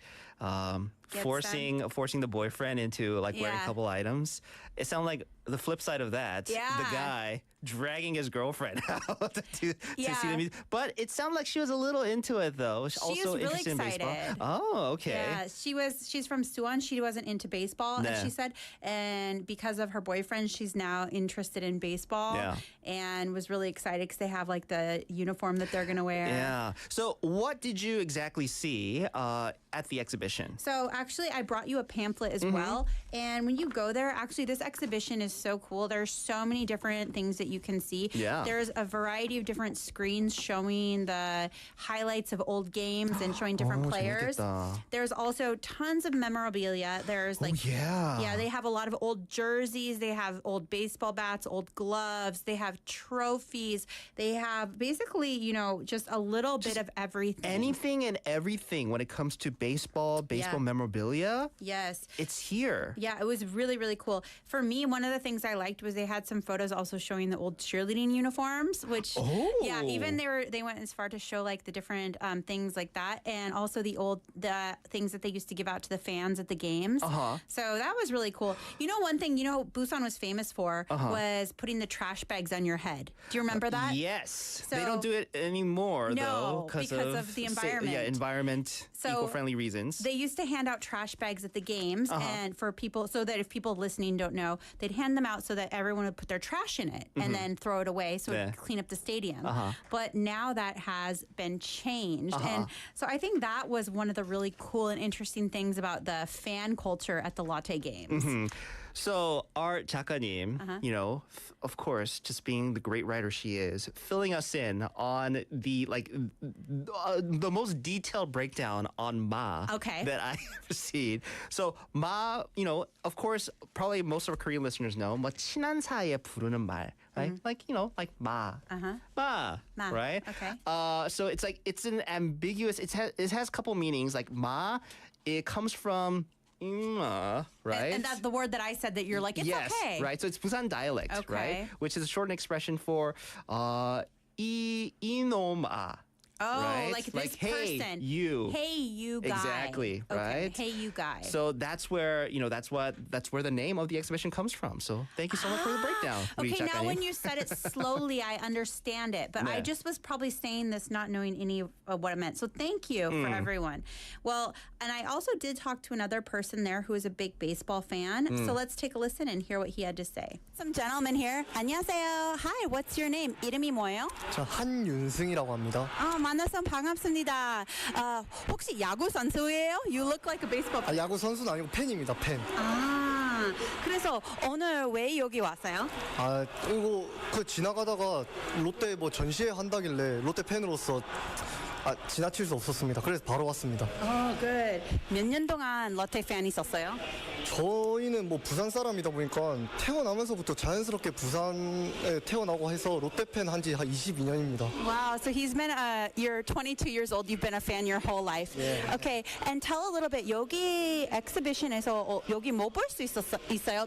forcing the boyfriend into like wearing a Yeah. couple items. It sounded like the flip side of that, Yeah. the guy dragging his girlfriend out to see the Yeah. music. But it sounded like she was a little into it though. She Also was really interested in baseball. excited. Oh, okay. Yeah, she's from Suwon. She wasn't into baseball, 네. as she said, and because of her boyfriend, she's now interested in baseball. Yeah. And was really excited because they have like the uniform that they're gonna wear. Yeah. So what did you exactly see at the exhibition? So actually, I brought you a pamphlet as well. And when you go there, actually, this exhibition is so cool. There's so many different things that you can see. Yeah. There's a variety of different screens showing the highlights of old games and showing different players. 재밌겠다. There's also tons of memorabilia. There's like, yeah. they have a lot of old jerseys. They have old baseball bats, old gloves. They have trophies. They have basically, you know, just a little bit of everything. Anything and everything when it comes to baseball Yeah. memorabilia, Yes. it's here. Yeah, it was really, really cool. For me, one of the things I liked was they had some photos also showing the old cheerleading uniforms, which, yeah, even they went as far to show like the different things like that, and also the things that they used to give out to the fans at the games. So that was really cool. You know, one thing, Busan was famous for was putting the trash bags on your head. Do you remember that? Yes. So- They don't do it anymore, No, though. because of the environment. Environment, So eco-friendly reasons. They used to hand out trash bags at the games, and for people, so that if people listening don't know, they'd hand them out so that everyone would put their trash in it and then throw it away, so Yeah. it'd clean up the stadium. But now that has been changed, and so I think that was one of the really cool and interesting things about the fan culture at the Lotte games. So our 작가님, of course, just being the great writer she is, filling us in on the the most detailed breakdown on Ma Okay. that I ever seen. So Ma, of course, probably most of our Korean listeners know, 뭐 친한 사이에 부르는 말, right? Like Ma, Ma, Ma, right? okay. So it's an ambiguous. It has a couple meanings. Like Ma, it comes from. Right? And that's the word that I said that you're like, it's yes, okay. right? So it's Busan dialect, Okay. right? Which is a shortened expression for 이놈아. Oh, right? like this hey, person. you. Hey, you guy. Exactly, Okay. right? Hey, you guy. So that's where that's where the name of the exhibition comes from. So thank you so much for the breakdown. 우리 Okay, now 작가님. when you said it slowly, I understand it. But I 네. just was probably saying this not knowing any of what it meant. So thank you for everyone. Well, and I also did talk to another person there who is a big baseball fan. So let's take a listen and hear what he had to say. Some gentleman here. 안녕하세요. Hi, what's your name? 이름이 뭐예요? 저 한윤승이라고 합니다. 만나서 반갑습니다. 혹시 야구 선수예요? You look like a baseball player. 야구 선수는 아니고 팬입니다. 팬. 그래서 오늘 왜 여기 왔어요? 이거 지나가다가 롯데 뭐 전시회 한다길래 롯데 팬으로서 지나칠 수 없었습니다. 그래서 바로 왔습니다. good. 몇 년 동안 롯데 팬 있었어요? 저희는 뭐 부산 사람이다 보니까 태어나면서부터 자연스럽게 부산에 태어나고 해서 롯데 팬 한지 한 22년입니다. Wow, so he's been you're 22 years old. You've been a fan your whole life. Yeah. Okay, and tell a little bit. 여기 exhibition에서 여기 뭐 볼 수 있어요?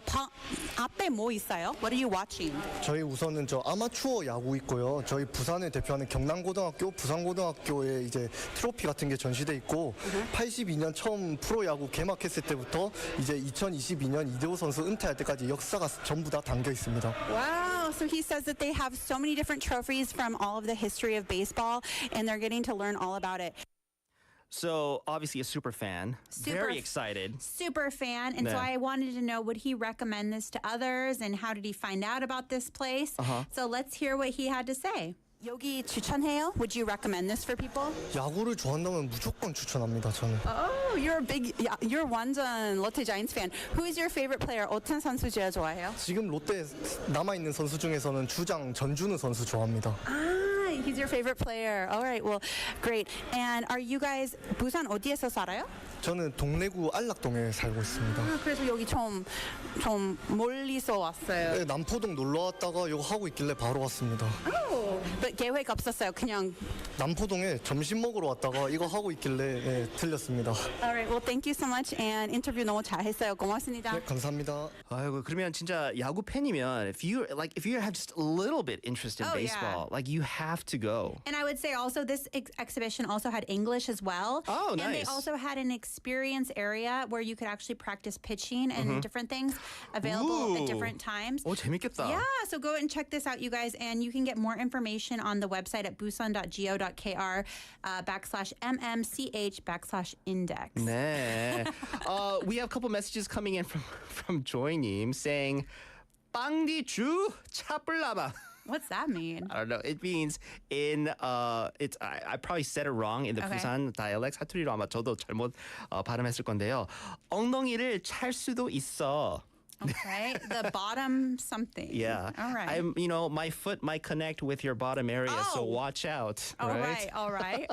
앞에 뭐 있어요? What are you watching? 저희 우선은 저 아마추어 야구 있고요. 저희 부산을 대표하는 경남고등학교, 부산고등학교에 이제 트로피 같은 게 전시돼 있고 82년 처음 프로야구 개막했을 때부터 이제 2022년 이대호 선수 은퇴할 때까지 역사가 전부 다 담겨 있습니다. Wow, so he says that they have so many different trophies from all of the history of baseball, and they're getting to learn all about it. So obviously a super fan, very excited. Super fan, and 네. so I wanted to know, would he recommend this to others, and how did he find out about this place? So let's hear what he had to say. 여기 추천해요? Would you recommend this for people? 야구를 좋아한다면 무조건 추천합니다. 저는. Oh, you're 완전 롯데 자이언츠 fan. Who is your favorite player? 어떤 선수 제일 좋아해요? 지금 롯데 남아 있는 선수 중에서는 주장 전준우 선수 좋아합니다. He's your favorite player. All right, well, great. And are you guys 부산 어디에서 살아요? 저는 동래구 안락동에 살고 있습니다. 그래서 여기 좀 멀리서 왔어요. 네, 남포동 놀러 왔다가 이거 하고 있길래 바로 왔습니다. But 계획 없었어요. 그냥. 남포동에 점심 먹으러 왔다가 이거 하고 있길래 들렸습니다. All right, well, thank you so much. And 인터뷰 너무 잘했어요. 고맙습니다. 네, 감사합니다. 아이고 그러면 진짜 야구 팬이면 if you have just a little bit interest in baseball, like you have to go. And I would say also this exhibition also had English as well. Oh, nice. And they also had an experience area where you could actually practice pitching and different things available at different times. 오 재밌겠다. Yeah, so go and check this out, you guys. And you can get more information on the website at busan.go.kr /mmch/index. 네. We have a couple messages coming in from Joy님 saying 빵디 주 차뿔라바. What's that mean? I don't know. It means in I probably said it wrong in the Okay. Busan dialect. 사투리로 아마 저도 잘못 발음했을 건데요. 엉덩이를 찰 수도 있어. Okay, the bottom something. Yeah. All right. My foot might connect with your bottom area, so watch out. All right.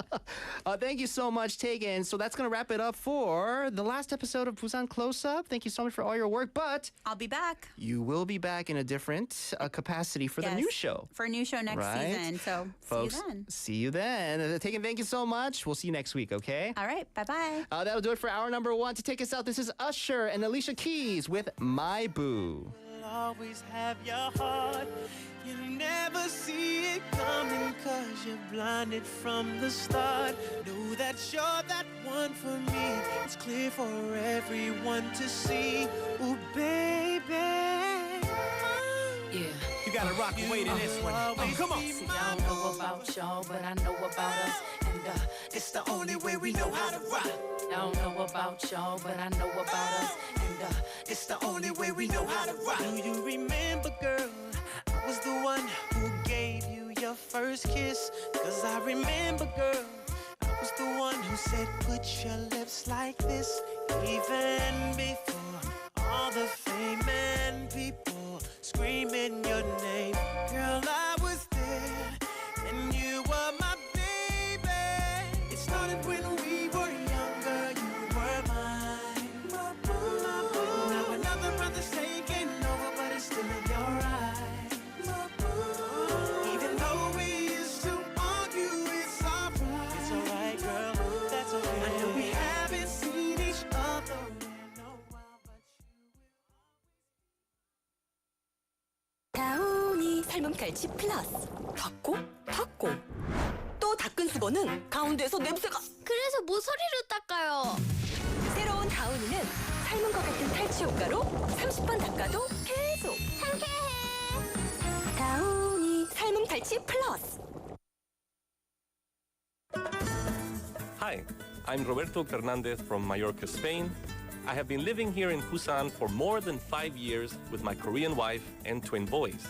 Thank you so much, Tegan. So that's going to wrap it up for the last episode of Busan Close Up. Thank you so much for all your work, but I'll be back. you will be back in a different capacity for the Yes, new show. For a new show next Right? season. So Folks, see you then. Tegan, thank you so much. We'll see you next week, okay? All right, bye-bye. That'll do it for hour number 1. To take us out, this is Usher and Alicia Keys with My Boo. Always have your heart. You never see it coming 'cause you're blinded from the start. Know that you're that one for me. It's clear for everyone to see. Ooh, baby. Yeah. You gotta rock and wait in this one. Come on. See, I don't know about y'all, but I know about us. And It's the only way we know how to rock. I don't know about y'all, but I know about us. And It's the only way we know how to rock. Do you remember, girl? I was the one who gave you your first kiss. 'Cause I remember, girl, I was the one who said, put your lips like this. Even before all the fame and people screaming your name. Girl, I was there, and you were my baby. It started when we were younger, you were mine. My boo, my boo. Now another brother's taking over, but it's still in your eyes. My boo. Even though we used to argue, it's alright. It's alright, girl. That's okay. I know we haven't seen each other in a while, but you will. 다운이 삶은 갈치 플러스. 닫고 닫고 또 닦은 수건은 가운데에서 냄새가. 그래서 모서리로 닦아요. 새로운 다운이는 삶은 것 같은 탈취 효과로 30번 닦아도 계속 상쾌해. 다운이 삶은 탈취 플러스. Hi, I'm Roberto Fernandez from Mallorca, Spain. I have been living here in Busan for more than 5 years with my Korean wife and twin boys.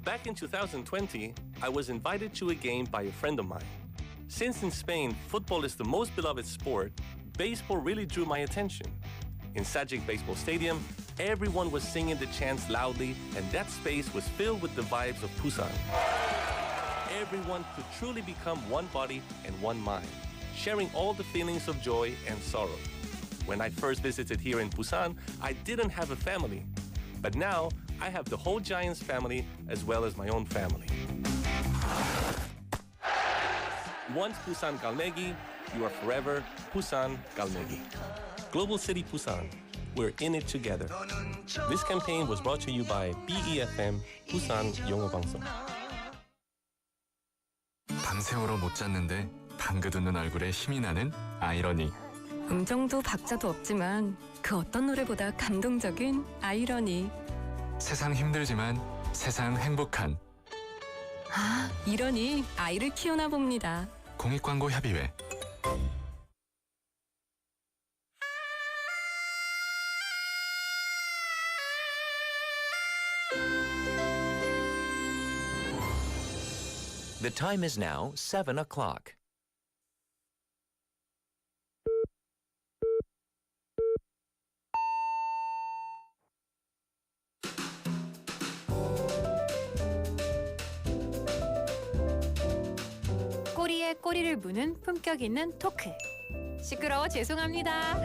Back in 2020, I was invited to a game by a friend of mine. Since in Spain, football is the most beloved sport, baseball really drew my attention. In Sajic Baseball Stadium, everyone was singing the chants loudly, and that space was filled with the vibes of Busan. Everyone could truly become one body and one mind, sharing all the feelings of joy and sorrow. When I first visited here in Busan, I didn't have a family. But now, I have the whole Giants family as well as my own family. Once Busan Galmegi, you are forever Busan Galmegi. Global City Busan, we're in it together. This campaign was brought to you by BEFM, 부산영어방송. 밤새워로 못 잤는데 방긋 웃는 얼굴에 힘이 나는 아이러니. 음정도 박자도 없지만 그 어떤 노래보다 감동적인 아이러니. 세상 힘들지만 세상 행복한. 아, 이러니 아이를 키우나 봅니다. 공익광고 협의회. The time is now 7 o'clock. 꼬리에 꼬리를 무는 품격 있는 토크. 시끄러워 죄송합니다.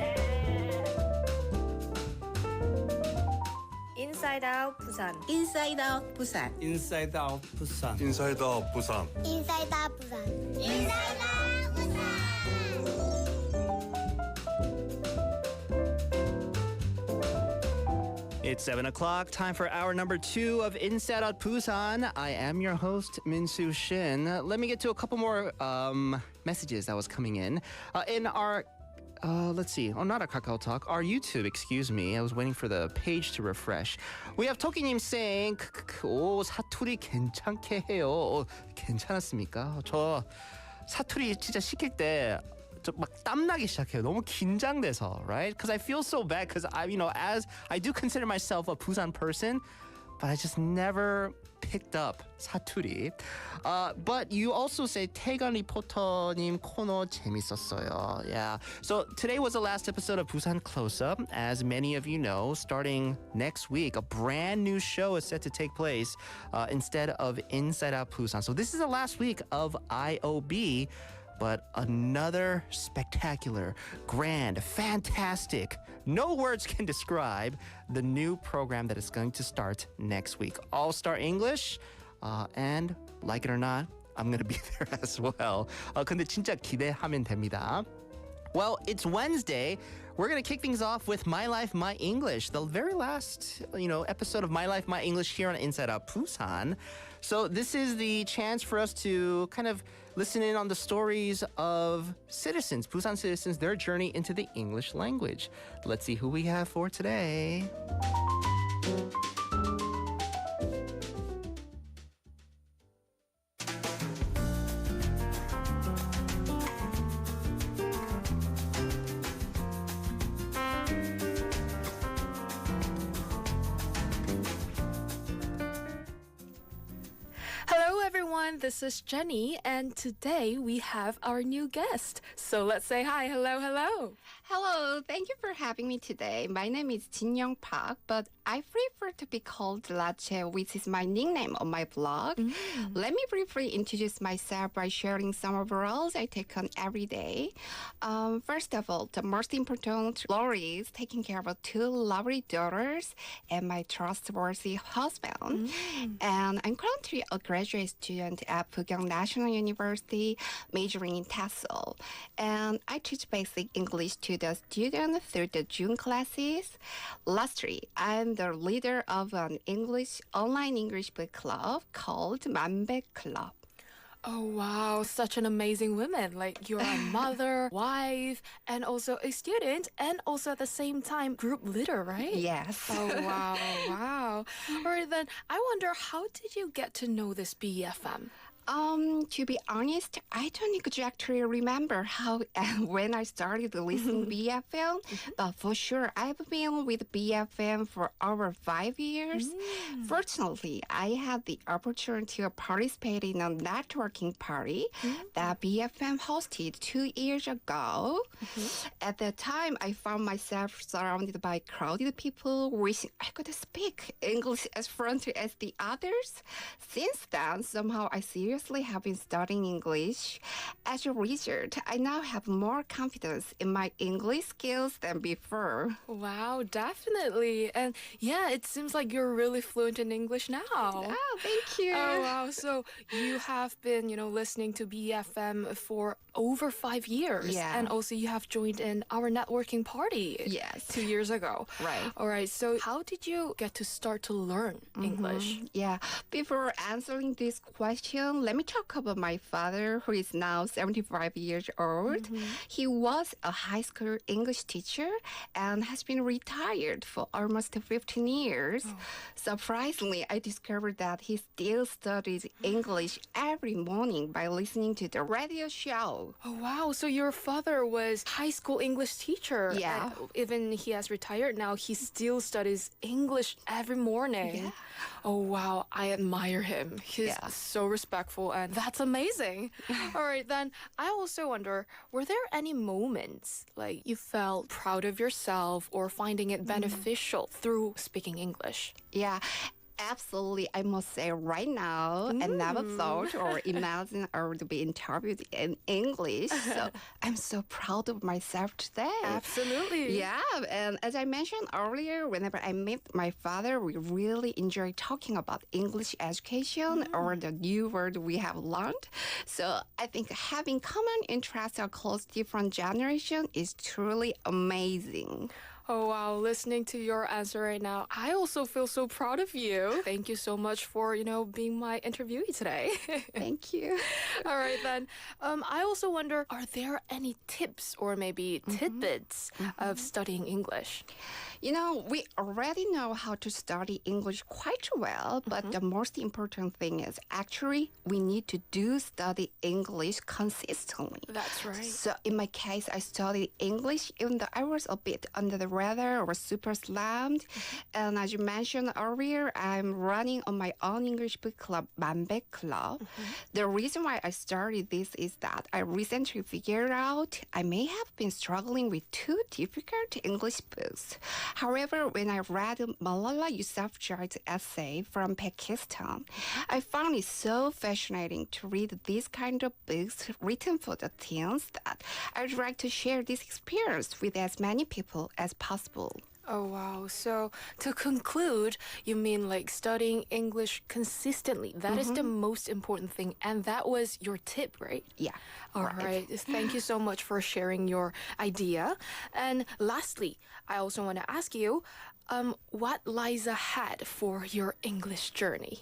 Inside Out 부산. Inside Out 부산. Inside Out 부산. Inside Out 부산. Inside Out 부산. Inside Out 부산. It's 7 o'clock, time for hour number 2 of Inside Out Busan. I am your host, Min-Soo Shin. Let me get to a couple more messages that was coming in. In our let's see. Oh, not a Kakao Talk. Our YouTube, excuse me. I was waiting for the page to refresh. We have Toki님 saying, 오, 사투리 괜찮게 해요. 괜찮았습니까? 저 사투리 진짜 시킬 때 막 땀나기 시작해요. 너무 긴장돼서, right? Because I feel so bad because as I do consider myself a Busan person, but I just never picked up 사투리. But you also say Tegan 리포터님 코너 재밌었어요. Yeah. So today was the last episode of Busan Close Up. As many of you know, starting next week, a brand new show is set to take place instead of Inside Out Busan. So this is the last week of IOB. But another spectacular, grand, fantastic, no words can describe the new program that is going to start next week. All-Star English, and like it or not, I'm going to be there as well. 근데 진짜 기대하면 됩니다. Well, it's Wednesday. We're going to kick things off with My Life, My English, the very last, episode of My Life, My English here on Inside Out Busan. So this is the chance for us to kind of listen in on the stories of citizens, Busan citizens, their journey into the English language. Let's see who we have for today. Hello everyone, this is Jenny, and today we have our new guest. So let's say hi. Hello, hello. Hello, thank you for having me today. My name is Jin Young Park, but I prefer to be called Lache, which is my nickname on my blog. Let me briefly introduce myself by sharing some of the roles I take on every day. First of all, the most important role is taking care of 2 lovely daughters and my trustworthy husband. And I'm currently a graduate student at Busan National University, majoring in TESOL. And I teach basic English to the students through the June classes. Lastly, I'm the leader of an online English book club called Manbaek Club. Oh, wow. Such an amazing woman. Like, you're a mother, wife, and also a student, and also at the same time, group leader, right? Yes. Oh, wow. Wow. All right, then, I wonder, how did you get to know this BFM? To be honest, I don't exactly remember how and when I started listening BFM, but for sure, I've been with BFM for over 5 years. Fortunately, I had the opportunity to participate in a networking party that BFM hosted 2 years ago. At that time, I found myself surrounded by crowded people wishing I could speak English as fluently as the others. Since then, somehow I seriously have been studying English. As a result, I now have more confidence in my English skills than before. Wow, definitely. And yeah, it seems like you're really fluent in English now. Oh, thank you. Oh, wow. So you have been, listening to BFM for over 5 years. Yeah. And also you have joined in our networking party. Yes. 2 years ago. Right. All right. So how did you get to start to learn English? Yeah. Before answering this question, let me talk about my father, who is now 75 years old. He was a high school English teacher and has been retired for almost 15 years. Surprisingly, I discovered that he still studies English every morning by listening to the radio show. Oh, wow. So your father was high school English teacher. Yeah. And even he has retired now, he still studies English every morning. Yeah. Oh, wow. I admire him. He's so respectful, and that's amazing. All right, then I also wonder, were there any moments like you felt proud of yourself or finding it beneficial through speaking English? Yeah. Absolutely, I must say right now, I never thought or imagined I would be interviewed in English. So I'm so proud of myself today. Absolutely. Yeah, and as I mentioned earlier, whenever I meet my father, we really enjoy talking about English education or the new word we have learned. So I think having common interests across different generations is truly amazing. Oh, wow. Listening to your answer right now, I also feel so proud of you. Thank you so much for, being my interviewee today. Thank you. All right, then. I also wonder, are there any tips or maybe tidbits of studying English? We already know how to study English quite well, but the most important thing is actually we need to study English consistently. That's right. So in my case, I studied English even though I was a bit under the weather or super slammed. And as you mentioned earlier, I'm running on my own English book club, 만배 Club. The reason why I started this is that I recently figured out I may have been struggling with too difficult English books. However, when I read Malala Yousafzai's essay from Pakistan, I found it so fascinating to read these kind of books written for the teens that I'd like to share this experience with as many people as possible. Oh, wow. So to conclude, you mean like studying English consistently. That is the most important thing. And that was your tip, right? Yeah. All right. Thank you so much for sharing your idea. And lastly, I also want to ask you, what lies ahead for your English journey?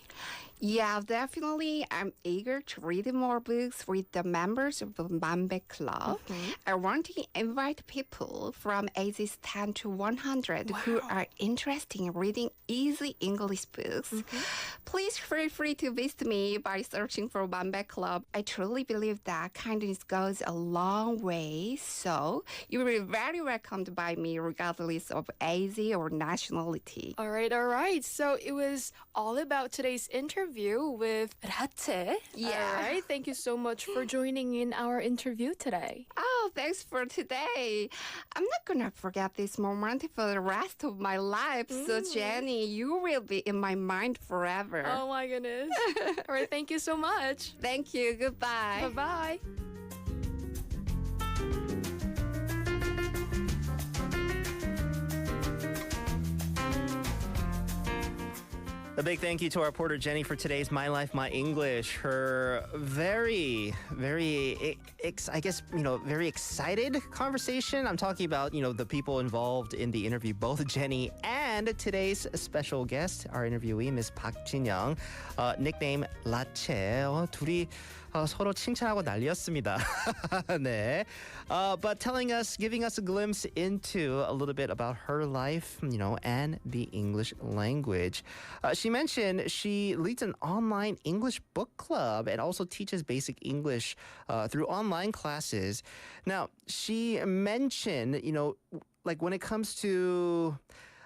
Yeah, definitely. I'm eager to read more books with the members of the 만배 Club. I want to invite people from ages 10 to 100 who are interested in reading easy English books. Please feel free to visit me by searching for 만배 Club. I truly believe that kindness goes a long way, so you will be very welcomed by me regardless of age or nationality. All right. So it was all about today's interview with Cate. Yeah. All right. Thank you so much for joining in our interview today. Oh, thanks for today. I'm not going to forget this moment for the rest of my life. So, Jenny, you will be in my mind forever. Oh, my goodness. All right. Thank you so much. Thank you. Goodbye. Bye-bye. A big thank you to our reporter Jenny for today's My Life, My English. Her very, very, very excited conversation. I'm talking about, the people involved in the interview, both Jenny and today's special guest, our interviewee, Miss Park Jin-young, nickname Lache. 둘이 서로 칭찬하고 난리였습니다. 네. But giving us a glimpse into a little bit about her life, and the English language. She mentioned she leads an online English book club and also teaches basic English through online classes. Now, she mentioned, like when it comes to,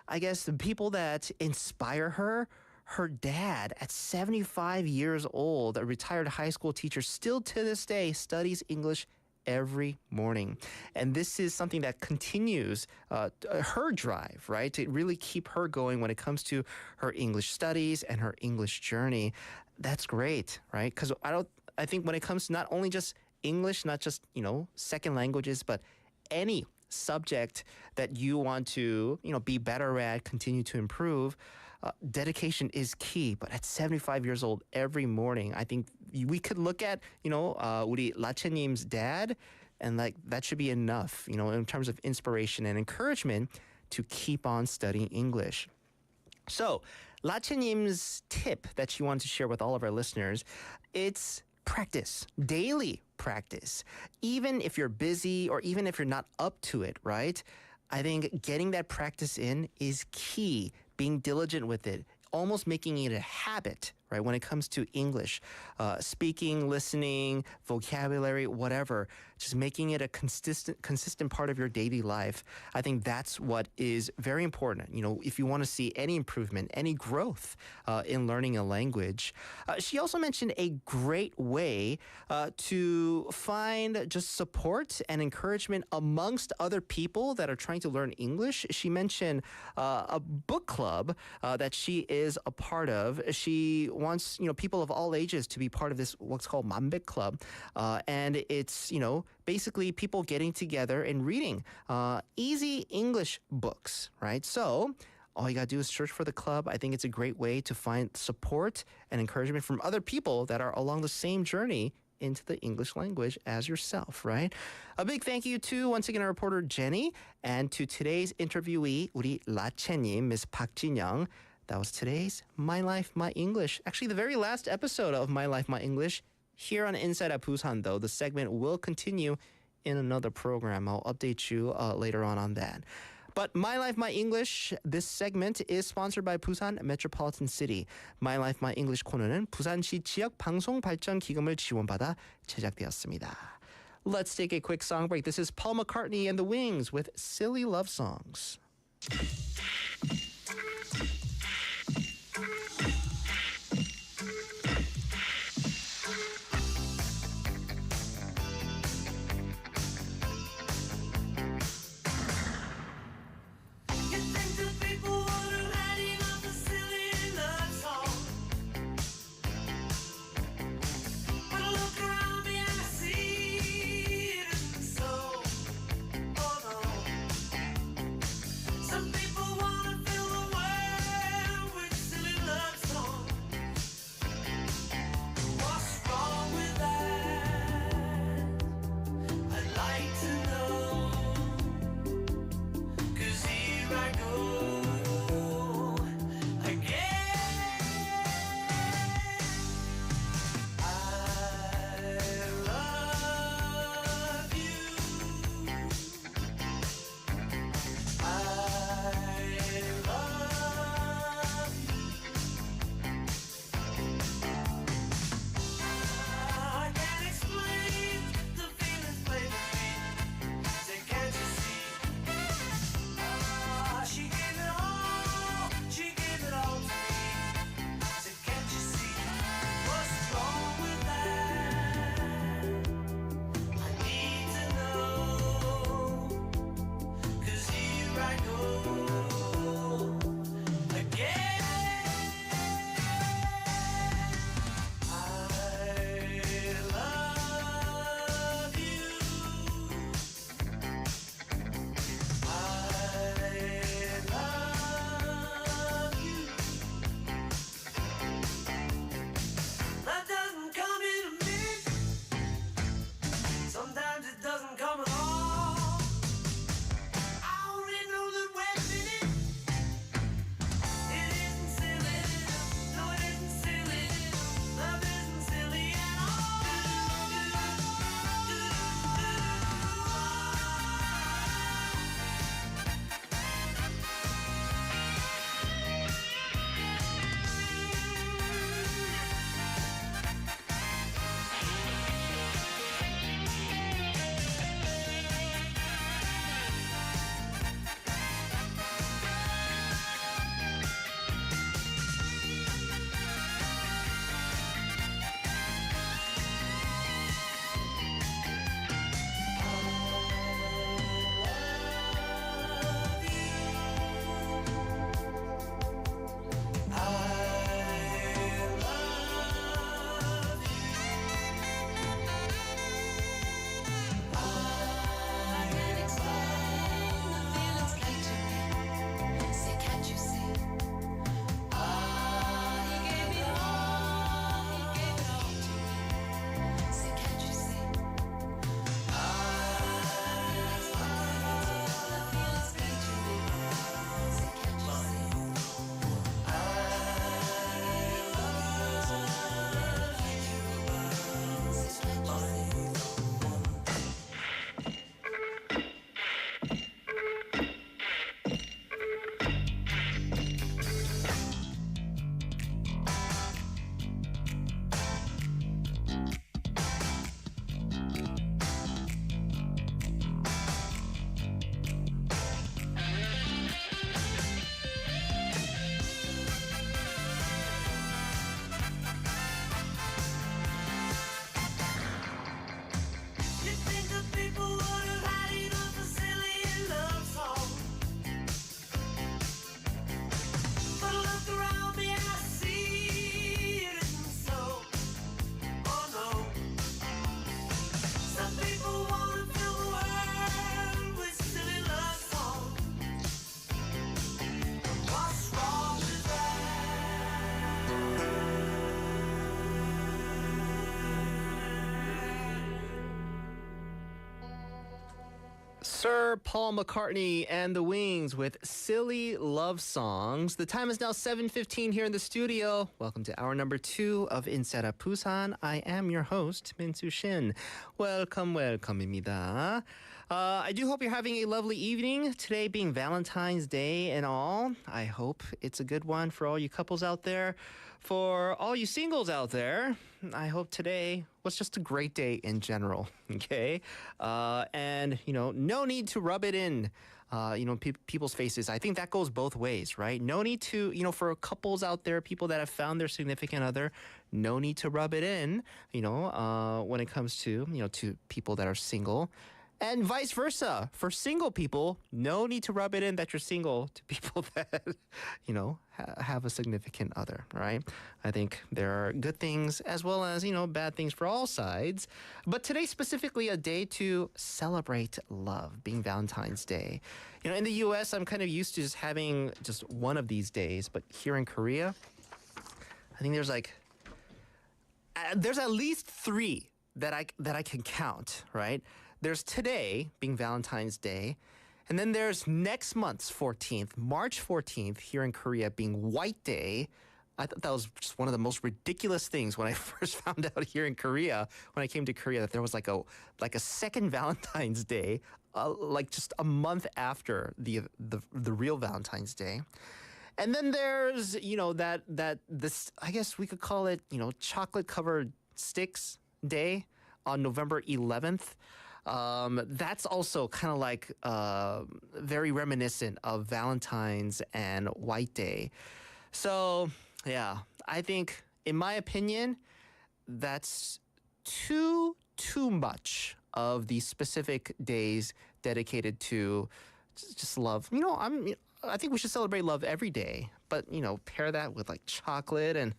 I guess, the people that inspire her, her dad, at 75 years old, a retired high school teacher, still to this day studies English every morning. And this is something that continues her drive, right, to really keep her going when it comes to her English studies and her English journey. That's great, right? Because I think when it comes to not only just English, not just, second languages, but any subject that you want to, be better at, continue to improve, dedication is key. But at 75 years old, every morning, I think we could look at, 우리 라체님's dad, and like that should be enough, in terms of inspiration and encouragement to keep on studying English. So, 라체님's tip that she wanted to share with all of our listeners, it's practice, daily practice. Even if you're busy or even if you're not up to it, right? I think getting that practice in is key. Being diligent with it, almost making it a habit, right? When it comes to English, speaking, listening, vocabulary, whatever, just making it a consistent part of your daily life. I think that's what is very important. If you want to see any improvement, any growth in learning a language. She also mentioned a great way to find just support and encouragement amongst other people that are trying to learn English. She mentioned a book club that she is a part of. She wants people of all ages to be part of this what's called Manbaek Club, and it's basically people getting together and reading easy English books, right? So all you gotta do is search for the club. I think it's a great way to find support and encouragement from other people that are along the same journey into the English language as yourself, right? A big thank you to, once again, our reporter Jenny, and to today's interviewee, 우리 라체님, Miss 박진영. That was today's My Life, My English. Actually, the very last episode of My Life, My English here on Inside at Busan, though. The segment will continue in another program. I'll update you later on that. But My Life, My English, this segment is sponsored by Busan Metropolitan City. My Life, My English 코너는 부산시 지역 방송 발전 기금을 지원받아 제작되었습니다. Let's take a quick song break. This is Paul McCartney and the Wings with Silly Love Songs. Some people wanna fill Sir Paul McCartney and the Wings with Silly Love Songs. The time is now 7:15 here in the studio. Welcome to hour number 2 of Inside Busan. I am your host, Min-Soo Shin. welcome입니다. I do hope you're having a lovely evening. Today being Valentine's Day and all. I hope it's a good one for all you couples out there. For all you singles out there, I hope today was just a great day in general, okay? And, no need to rub it in, people's faces. I think that goes both ways, right? No need to, for couples out there, people that have found their significant other, no need to rub it in, when it comes to, to people that are single. And vice versa. For single people, no need to rub it in that you're single to people that, have a significant other, right? I think there are good things as well as, bad things for all sides. But today's specifically a day to celebrate love, being Valentine's Day. In the U.S., I'm kind of used to just having just one of these days. But here in Korea, I think there's at least 3 that I can count, right? There's today, being Valentine's Day, and then there's next month's 14th, March 14th, here in Korea, being White Day. I thought that was just one of the most ridiculous things when I first found out here in Korea, when I came to Korea, that there was like a second Valentine's Day, just a month after the real Valentine's Day. And then there's, this, I guess we could call it, chocolate-covered sticks day on November 11th. That's also kind of like very reminiscent of Valentine's and White Day. So, yeah, I think, in my opinion, that's too much of the specific days dedicated to just love. I think we should celebrate love every day, but, pair that with like chocolate and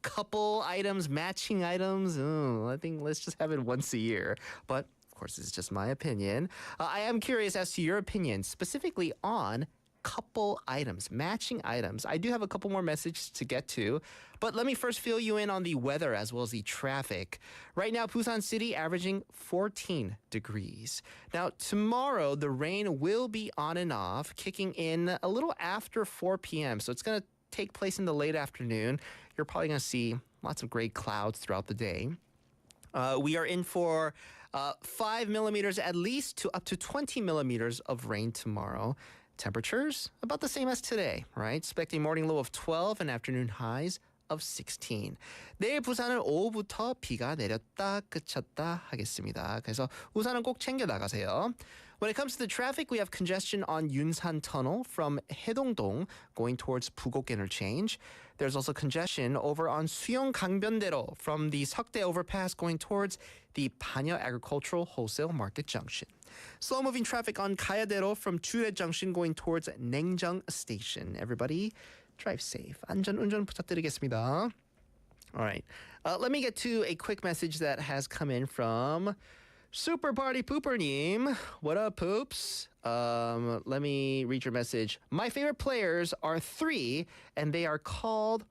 couple items, matching items. I think let's just have it once a year. But of course, it's just my opinion. I am curious as to your opinion, specifically on couple items, matching items. I do have a couple more messages to get to, but let me first fill you in on the weather as well as the traffic. Right now, Busan City averaging 14 degrees. Now, tomorrow, the rain will be on and off, kicking in a little after 4 p.m., so it's going to take place in the late afternoon. You're probably going to see lots of gray clouds throughout the day. We are in for 5 millimeters at least to up to 20 millimeters of rain tomorrow. Temperatures about the same as today, right? Expecting morning low of 12 and afternoon highs of 16. 내일 부산은 오후부터 비가 내렸다 그쳤다 하겠습니다. 그래서 우산은 꼭 챙겨 나가세요. When it comes to the traffic, we have congestion on Yunsan Tunnel from Haedongdong going towards Pugok Interchange. There's also congestion over on Suyeong Gangbyeondaero from the Seokdae overpass going towards the Panya Agricultural Wholesale Market Junction. Slow-moving traffic on Gayadaero from Chure Junction going towards Naengjeong Station. Everybody, drive safe. 안전운전 부탁드리겠습니다. All right. Let me get to a quick message that has come in from Super Party Pooper님. What up, poops? Let me read your message. My favorite players are 3, and they are called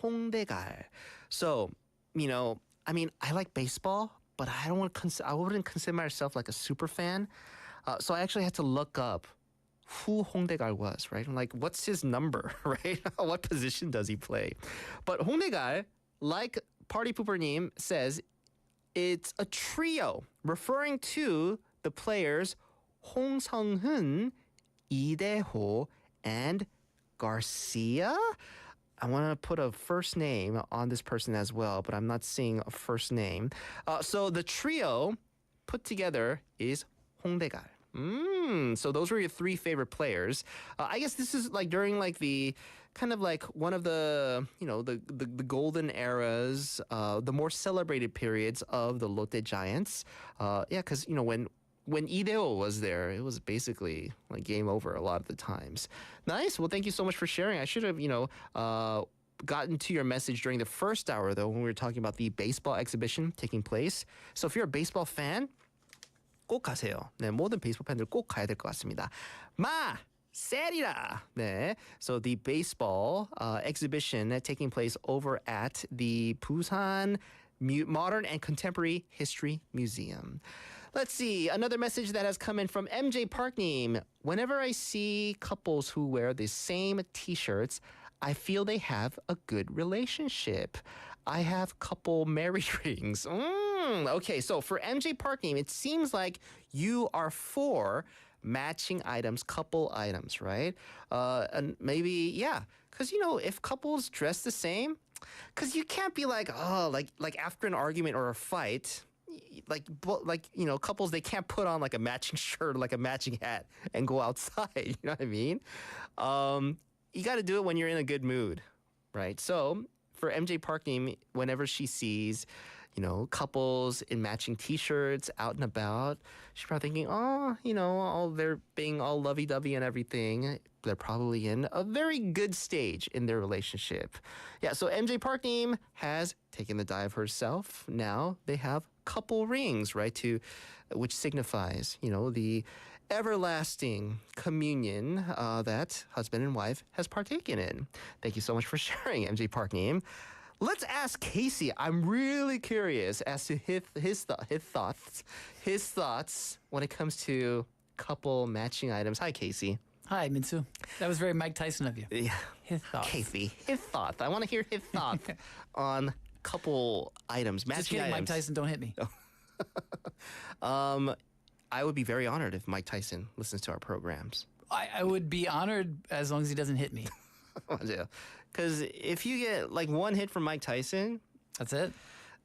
홍대갈. So, I like baseball, but I wouldn't consider myself like a super fan. So I actually had to look up who 홍대갈 was, right? Like, what's his number, right? What position does he play? But 홍대갈, like Party Pooper님 says, it's a trio referring to the players Hong Seung-hun, Lee Dae-ho, and Garcia. I want to put a first name on this person as well, but I'm not seeing a first name. So the trio put together is 홍대갈. So those were your 3 favorite players. I guess this is like during like the kind of like one of the, the golden eras, the more celebrated periods of the Lotte Giants. Because, when Lee Dae-ho was there, it was basically like game over a lot of the times. Nice. Well, thank you so much for sharing. I should have, gotten to your message during the first hour, though, when we were talking about the baseball exhibition taking place. So if you're a baseball fan, 꼭 가세요. 네, 모든 베이스볼 팬들 꼭 가야 될 것 같습니다. 세리라. 네. So the baseball exhibition taking place over at the Busan Modern and Contemporary History Museum. Let's see, another message that has come in from MJ Parkneam. Whenever I see couples who wear the same t-shirts, I feel they have a good relationship. I have couple marriage rings. Okay, so for MJ Parkneam, it seems like you are for matching items, couple items, right? And maybe, yeah, because, you know, if couples dress the same, because you can't be like, oh, like after an argument or a fight, like you know, couples, they can't put on like a matching shirt or like a matching hat and go outside. You know what I mean? You got to do it when you're in a good mood, right? So for MJ Parkneam, whenever she sees, you know, couples in matching T-shirts out and about, she's probably thinking, oh, you know, they're being all lovey-dovey and everything. They're probably in a very good stage in their relationship. Yeah, so MJ Parkneam has taken the dive herself. Now they have couple rings, right, which signifies, you know, the everlasting communion that husband and wife has partaken in. Thank you so much for sharing, MJ Parkneam. Let's ask Casey. I'm really curious as to his thoughts when it comes to couple matching items. Hi, Casey. Hi, Minsu. That was very Mike Tyson of you. Yeah. His thoughts. Casey, his thoughts. I want to hear his thoughts on couple items, matching Just kidding, items. Mike Tyson, don't hit me. I would be very honored if Mike Tyson listens to our programs. I would be honored as long as he doesn't hit me. Because if you get like one hit from Mike Tyson, that's it.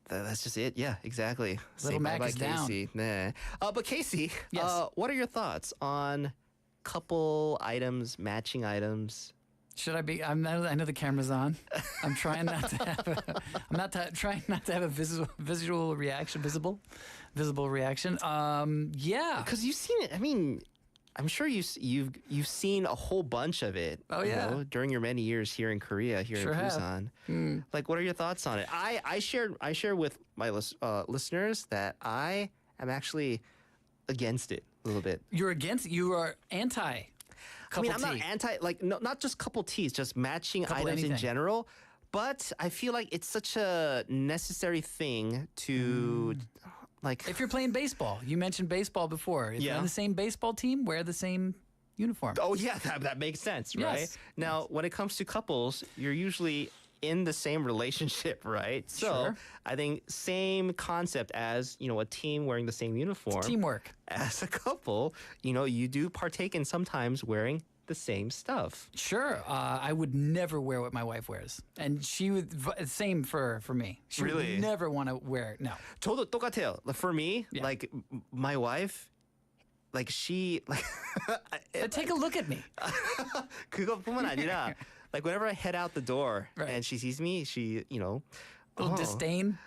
That's just it. Yeah, exactly. Little Say Mac bye-bye, is down. Casey. Nah. But Casey, Yes. What are your thoughts on couple items, matching items? Should I be? I know the camera's on. I'm trying not to have. Trying not to have a visible reaction. Yeah. Because you've seen it. I mean, I'm sure you've seen a whole bunch of it. Oh, yeah. You know, during your many years here in Korea, here Sure in have. Busan. Like, what are your thoughts on it? I share with my listeners that I am actually against it a little bit. You're against. You are anti. Couple I'm not T. anti, like, no, not just couple T's, just matching Couple items in anything. general. But I feel like it's such a necessary thing to, like... If you're playing baseball, you mentioned baseball before. If you're on the same baseball team, wear the same uniform. Oh, yeah, that makes sense, right? Yes. Now, when it comes to couples, you're usually in the same relationship, right? So Sure. I think same concept as, you know, a team wearing the same uniform. Teamwork. As a couple, you know, you do partake in sometimes wearing the same stuff. Sure. I would never wear what my wife wears. And she would, same for me. She Really? would never want to wear, no. 저도 똑같아요. For me, like, my wife, like, she, like... But take a look at me. 그것뿐만 아니라, like, whenever I head out the door and she sees me, she, you know... A little disdain.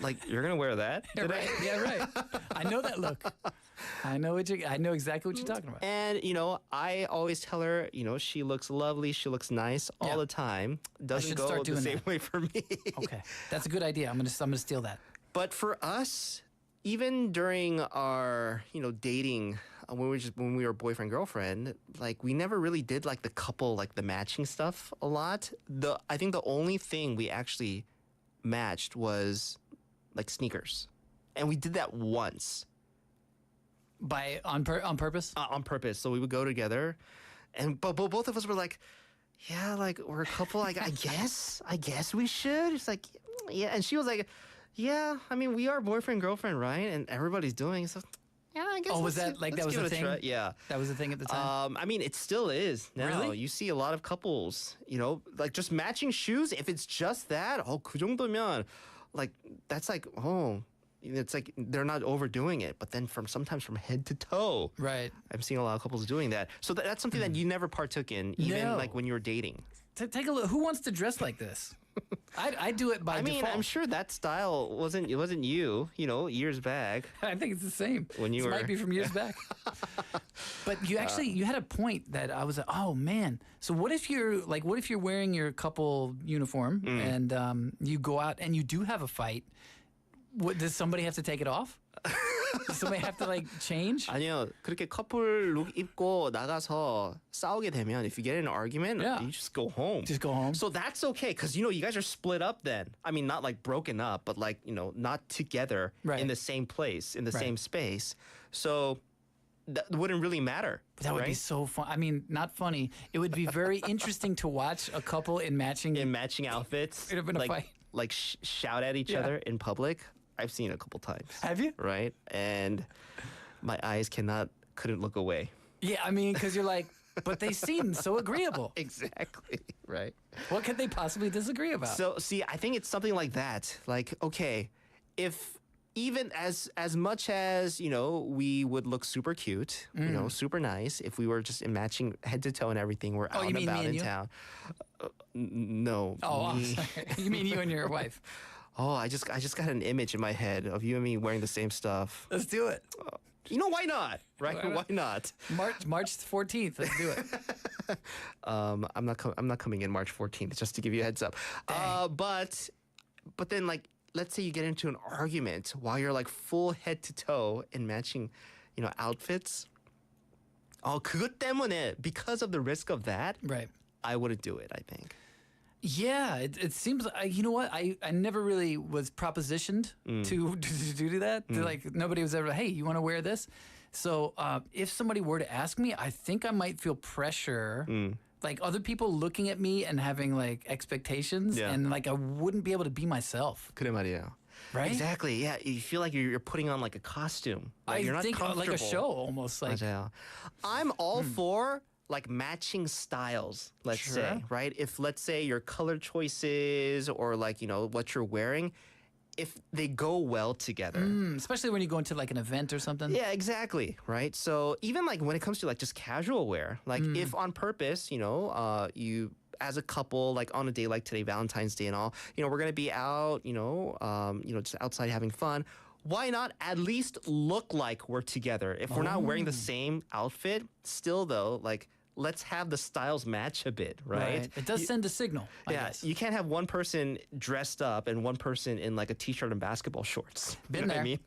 Like, you're going to wear that? Yeah, right. Yeah, right. I know that look. I know exactly what you're talking about. And, you know, I always tell her, you know, she looks lovely, she looks nice all the time. Doesn't should go start the doing same that. way for me. Okay. That's a good idea. I'm gonna steal that. But for us, even during our, you know, dating, when we were boyfriend girlfriend, like, we never really did like the couple, like the matching stuff a lot. I think the only thing we actually matched was like sneakers, and we did that once. On purpose? On purpose. So we would go together, and but both of us were like, yeah, like, we're a couple. Like, I guess we should. It's like, yeah, and she was like, yeah, I mean, we are boyfriend girlfriend, right? And everybody's doing it, so. Yeah, I guess. Oh, was that like that was give a it thing? try. Yeah, that was a thing at the time. I mean, it still is now. Really? You see a lot of couples, you know, like just matching shoes. If it's just that, 그 정도면, like, that's like, it's like they're not overdoing it. But then sometimes from head to toe, right? I'm seeing a lot of couples doing that. So that's something that you never partook in, even like when you were dating. Take a look. Who wants to dress like this? I do it by default. I mean, I'm sure that style wasn't you, you know, years back. I think it's the same. When you this were... might be from years back. But you actually you had a point that I was like, oh man. So what if you're wearing your couple uniform and you go out and you do have a fight? Does somebody have to take it off? Does somebody have to like change? 아니요. 그렇게 커플 룩 입고 나가서 싸우게 되면 if you get in an argument, you just go home. Just go home. So that's okay because you guys are split up then. I mean not like broken up, but like, not together in the same place, in the same space. So that wouldn't really matter. That would be so fun. I mean, not funny. It would be very interesting to watch a couple in matching outfits. It would have been a fight. Like shout at each other in public. I've seen it a couple times. Have you? Right? And my eyes couldn't look away. Yeah, I mean, because you're like, but they seem so agreeable. Exactly. Right. What could they possibly disagree about? So, see, I think it's something like that. Like, okay, if even as much as, we would look super cute, super nice, if we were just in matching head to toe and everything, we're out and about in town. No. Oh, sorry. You mean you and your wife? Oh, I just got an image in my head of you and me wearing the same stuff. Let's do it. Why not? Right? Why not? March 14th. Let's do it. I'm not coming in March 14th, just to give you a heads up. But then like let's say you get into an argument while you're like full head to toe in matching, outfits. 그것 때문에 because of the risk of that, right? I wouldn't do it, I think. Yeah, it seems. You know what? I never really was propositioned to do that. Like nobody was ever. Hey, you want to wear this? So if somebody were to ask me, I think I might feel pressure. Like other people looking at me and having like expectations, and like I wouldn't be able to be myself. 그래 말이에요. Right? Exactly. Yeah, you feel like you're putting on like a costume. Like, you're not think comfortable. like a show almost. Like 맞아요. I'm all for like matching styles, let's say, right? If let's say your color choices or like, what you're wearing, if they go well together. Especially when you go into like an event or something. Yeah, exactly, right? So even like when it comes to like just casual wear, like if on purpose, you as a couple, like on a day like today, Valentine's Day and all, we're going to be out, just outside having fun. Why not at least look like we're together? If we're not wearing the same outfit, still though, like let's have the styles match a bit, right? It does send a signal, I guess. You can't have one person dressed up and one person in like a t-shirt and basketball shorts. Been there. What I mean?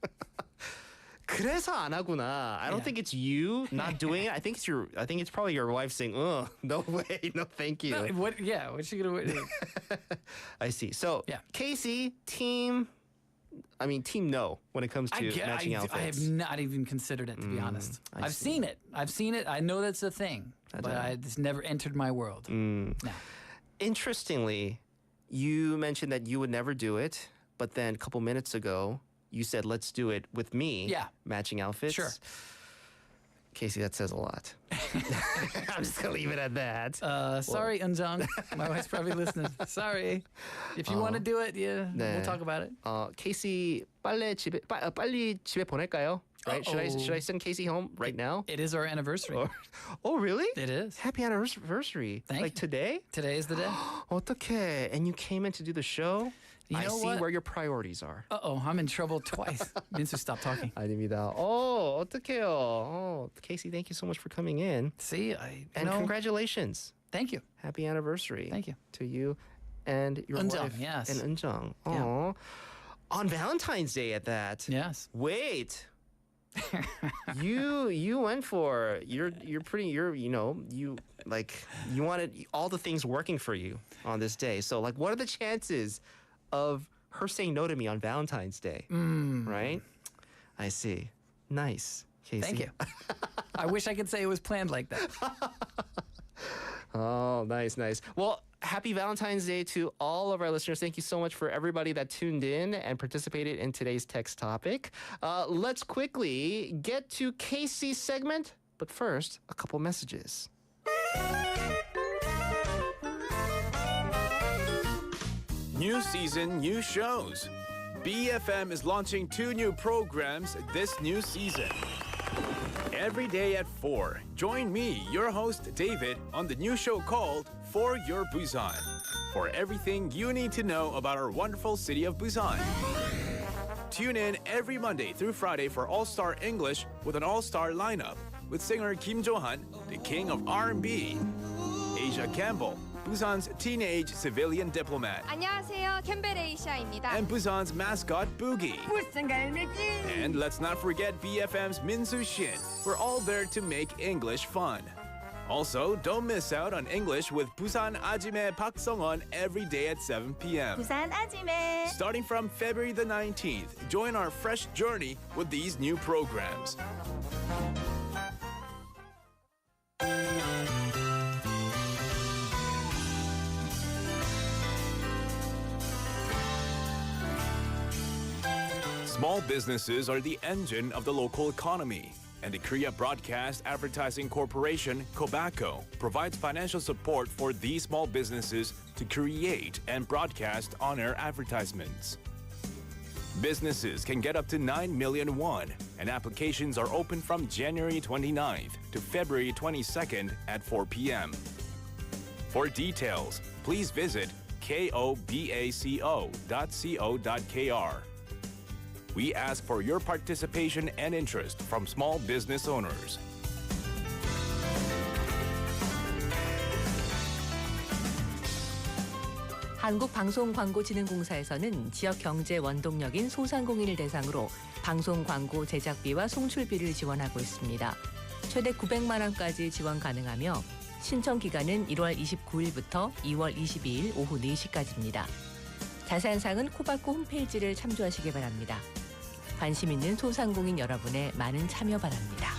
그래서 안 하구나. I don't think it's you not doing it. I think it's probably your wife saying, "Oh, no way, no thank you." No, what's she gonna do? I see. So, Casey, team no when it comes to matching outfits. I have not even considered it, to be honest. I've seen it. I know that's a thing, but it's never entered my world. No. Interestingly, you mentioned that you would never do it, but then a couple minutes ago, you said, let's do it with me. Yeah. Matching outfits. Sure. Casey, that says a lot. I'm just going to leave it at that. Sorry, Eunjung. My wife's probably listening. Sorry. If you want to do it, we'll talk about it. Casey, 빨리 집에 보낼까요? Right? Should I send Casey home right now? It is our anniversary. Oh, really? It is. Happy anniversary. Thank you. Today? Today is the day. 어떡해. And you came in to do the show? You know I see where your priorities are. Uh-oh, I'm in trouble twice. Minsu, stop talking. 아닙니다. 어떡해요. Casey, thank you so much for coming in. See, and congratulations. Thank you. Happy anniversary. Thank you. To you and your wife. Yes. And Eunjung. Yeah. On Valentine's Day at that. Yes. Wait. you went for you wanted all the things working for you on this day. So like what are the chances of her saying no to me on Valentine's Day? Right? I see. Nice, Casey. Thank you. I wish I could say it was planned like that. Oh, nice. Well, happy Valentine's Day to all of our listeners. Thank you so much for everybody that tuned in and participated in today's text topic. Let's quickly get to Casey's segment, but first, a couple messages. New season, new shows. BFM is launching 2 new programs this new season. Every day at 4, join me, your host David, on the new show called For Your Busan, for everything you need to know about our wonderful city of Busan. Tune in every Monday through Friday for All-Star English with an all-star lineup with singer Kim Jo-han, the king of R&B, Asia Campbell, Busan's teenage civilian diplomat. 안녕하세요. 캠베레이샤입니다. And Busan's mascot, Boogie. And let's not forget BFM's Min-soo Shin. We're all there to make English fun. Also, don't miss out on English with Busan Ajime Park Sung-won every day at 7 p.m. 부산 아지매. Starting from February the 19th, join our fresh journey with these new programs. Small businesses are the engine of the local economy, and the Korea Broadcast Advertising Corporation, KOBACO, provides financial support for these small businesses to create and broadcast on-air advertisements. Businesses can get up to 9 million won, and applications are open from January 29th to February 22nd at 4 p.m. For details, please visit kobaco.co.kr. We ask for your participation and interest from small business owners. 한국방송광고진흥공사에서는 지역 경제 원동력인 소상공인을 대상으로 방송 광고 제작비와 송출비를 지원하고 있습니다. 최대 900만 원까지 지원 가능하며 신청 기간은 1월 29일부터 2월 22일 오후 4시까지입니다. 자세한 사항은 코바코 홈페이지를 참조하시기 바랍니다. 관심 있는 소상공인 여러분의 많은 참여 바랍니다.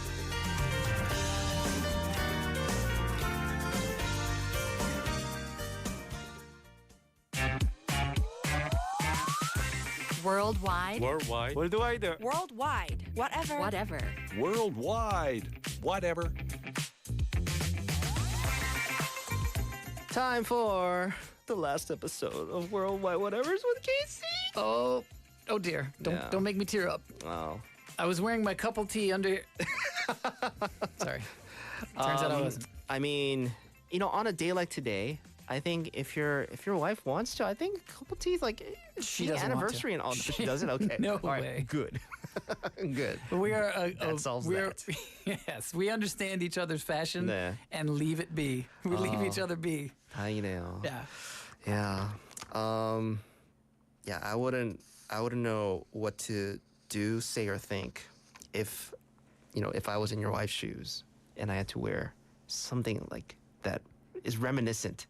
Worldwide. Worldwide. Worldwide. Worldwide. Whatever. Whatever. Worldwide. Whatever. Time for the last episode of Worldwide Whatevers with Casey. Oh dear. Don't make me tear up. Oh. I was wearing my couple tee under. Sorry. Turns out I wasn't. I mean, on a day like today, I think if your wife wants to, I think a couple teas like She the doesn't want anniversary to. and all. She doesn't. Okay. No All right, way. Good. Good. But we are. That solves that. Yes, we understand each other's fashion 네. and leave it be. We leave each other be. 다행이네요. Yeah. Yeah. Yeah. I wouldn't know what to do, say, or think if I was in your wife's shoes and I had to wear something like that is reminiscent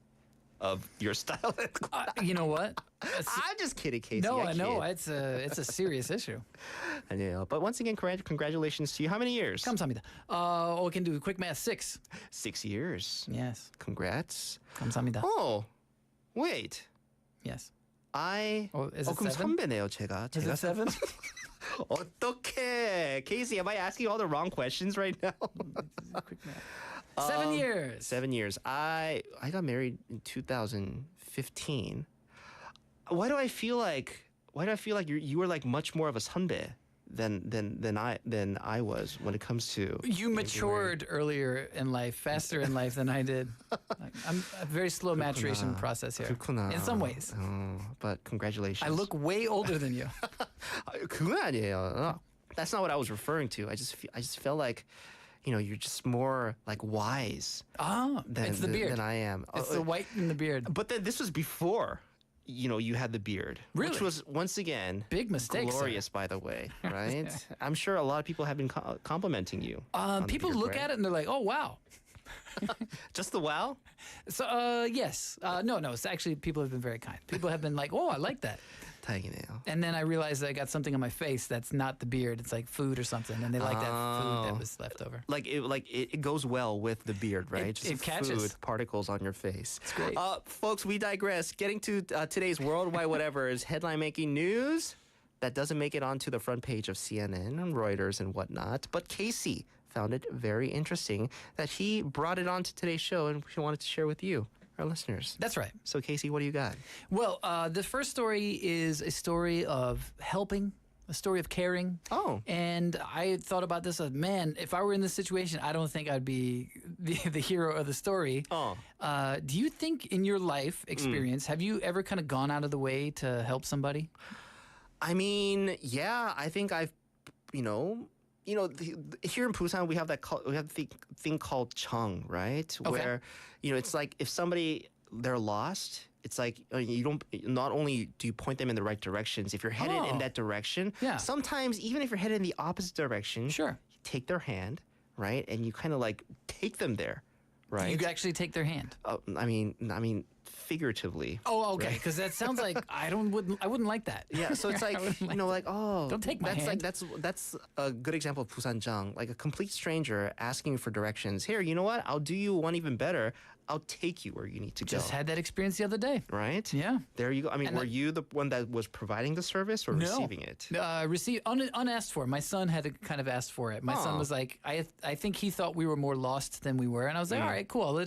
of your style. You know what? I'm just kidding, Casey. No, I I know kid. it's a serious issue. 아니에요. But once again, congratulations to you. How many years? 감사합니다. We can do quick math. 6. 6 years. Yes. Congrats. 감사합니다. Oh, wait. Yes. Is it 그럼 7? 선배네요, 제가. Is it 7? 어떡해. Casey, am I asking all the wrong questions right now? Quick math. 7 years. 7 years. I got married in 2015. Why do I feel like you were like much more of a 선배 than I was when it comes to You matured earlier in life, faster in life than I did. I'm a very slow maturation process here. 그렇구나. In some ways. But congratulations. I look way older than you. 그건 아니에요. That's not what I was referring to. I just felt like you're just more like wise it's the beard. than I am. It's the white in the beard. But then this was before you had the beard. Really? Which was, once again, big mistake, glorious, sir. by the way, right? I'm sure a lot of people have been complimenting you. People look at it and they're like, oh, wow. Just the wow? So, yes. No. It's actually, people have been very kind. People have been like, oh, I like that. 다행이네요. And then I realized that I got something on my face that's not the beard. It's like food or something. And they like that food that was left over. It goes well with the beard, right? It catches. Food particles on your face. It's great. Folks, we digress. Getting to today's Worldwide Whatever is headline-making news that doesn't make it onto the front page of CNN and Reuters and whatnot. But Casey found it very interesting that he brought it onto today's show and we wanted to share with you, our listeners. That's right. So, Casey, what do you got? Well, the first story is a story of helping, a story of caring. Oh. And I thought about this as, man, if I were in this situation, I don't think I'd be the hero of the story. Oh. Do you think in your life experience, have you ever kind of gone out of the way to help somebody? I mean, yeah, I think I've, here in Busan we have the thing called Chung, right? Okay. Where it's like if somebody they're lost, it's like you don't. Not only do you point them in the right directions, if you're headed in that direction, sometimes even if you're headed in the opposite direction, you take their hand, right, and you kind of like take them there, right? You actually take their hand. I mean, figuratively. Oh, okay. Because that sounds like I wouldn't like that. Yeah, so it's like don't take my hand. That's a good example of Busanjang, like a complete stranger asking you for directions. Here, you know what? I'll do you one even better. I'll take you where you need to go. Just had that experience the other day. Right? Yeah. There you go. I mean, were you the one that was providing the service or receiving it? Unasked for. My son had to kind of ask for it. My son was like, I think he thought we were more lost than we were, and I was like, all right, cool.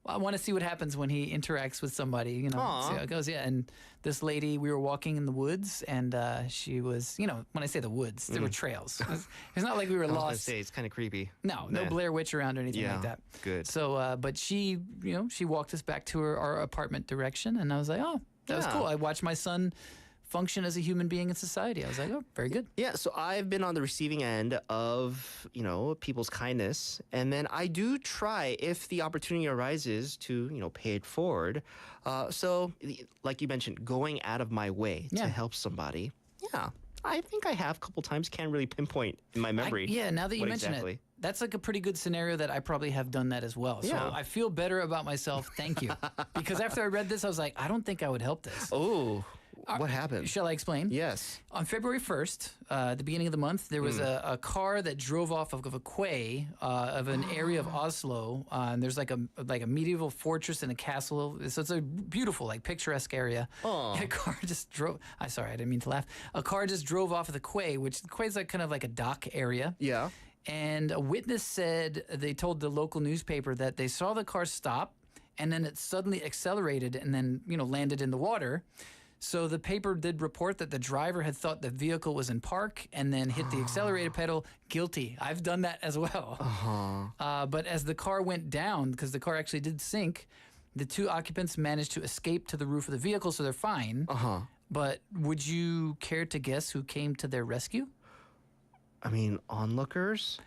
I want to see what happens when he interacts with somebody, see how it goes. Yeah, and this lady, we were walking in the woods, and she was, when I say the woods, there were trails. It's not like we were I was lost. gonna say, it's kind of creepy. No Blair Witch around or anything like that. Good. So, but she, she walked us back to our apartment direction, and I was like, oh, that was cool. I watched my son function as a human being in society. I was like, oh, very good. Yeah, so I've been on the receiving end of, people's kindness. And then I do try, if the opportunity arises, to, pay it forward. So, like you mentioned, going out of my way to help somebody. Yeah, I think I have a couple times. Can't really pinpoint in my memory. Now that you mention it, that's like a pretty good scenario that I probably have done that as well. So Yeah. I feel better about myself. Thank you. Because after I read this, I was like, I don't think I would help this. Oh, what happened? Shall I explain? Yes. On February 1st, at the beginning of the month, there was a car that drove off of a quay of an area of Oslo. And there's like a medieval fortress and a castle. So it's a beautiful, picturesque area. And a car just drove. Sorry, I didn't mean to laugh. A car just drove off of the quay, which the quay is kind of like a dock area. Yeah. And a witness said they told the local newspaper that they saw the car stop, and then it suddenly accelerated and then landed in the water. So the paper did report that the driver had thought the vehicle was in park and then hit the accelerator pedal. Guilty. I've done that as well. But as the car went down, because the car actually did sink, the two occupants managed to escape to the roof of the vehicle, so they're fine. But would you care to guess who came to their rescue? I mean, onlookers?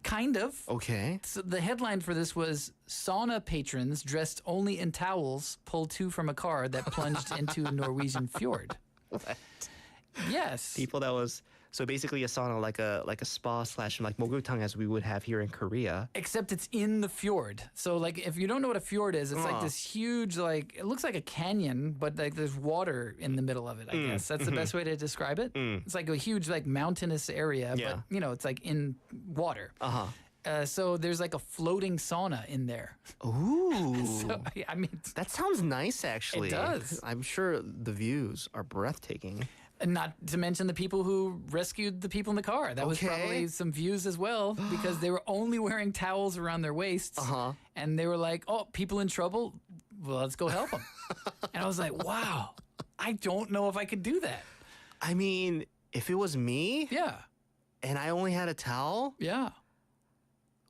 Kind of. Okay. So the headline for this was sauna patrons dressed only in towels pulled two from a car that plunged into a Norwegian fjord. What? Yes. People that was... So basically a sauna like a spa / like 목욕탕 as we would have here in Korea. Except it's in the fjord. So if you don't know what a fjord is, it's like this huge it looks like a canyon, but there's water in the middle of it, I guess. That's the best way to describe it. It's like a huge mountainous area, but it's like in water. So there's like a floating sauna in there. Ooh. So, I mean, that sounds nice actually. It does. I'm sure the views are breathtaking. Not to mention the people who rescued the people in the car. That was probably some views as well, because they were only wearing towels around their waists. And they were like, oh, people in trouble? Well, let's go help them. And I was like, wow, I don't know if I could do that. I mean, if it was me? Yeah. And I only had a towel? Yeah.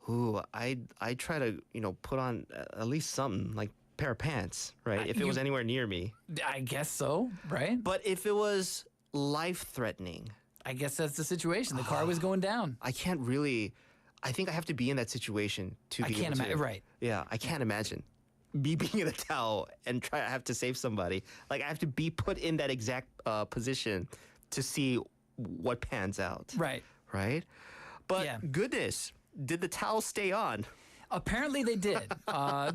Ooh, I'd try to, put on at least something, like a pair of pants, right? If it was anywhere near me. I guess so, right? But if it was life-threatening, I guess that's the situation. The car was going down. I can't really... I think I have to be in that situation to be able to... Right. Yeah, I can't imagine me being in a towel and I have to save somebody. I have to be put in that exact position to see what pans out. Right. Right? But goodness, did the towel stay on? Apparently they did.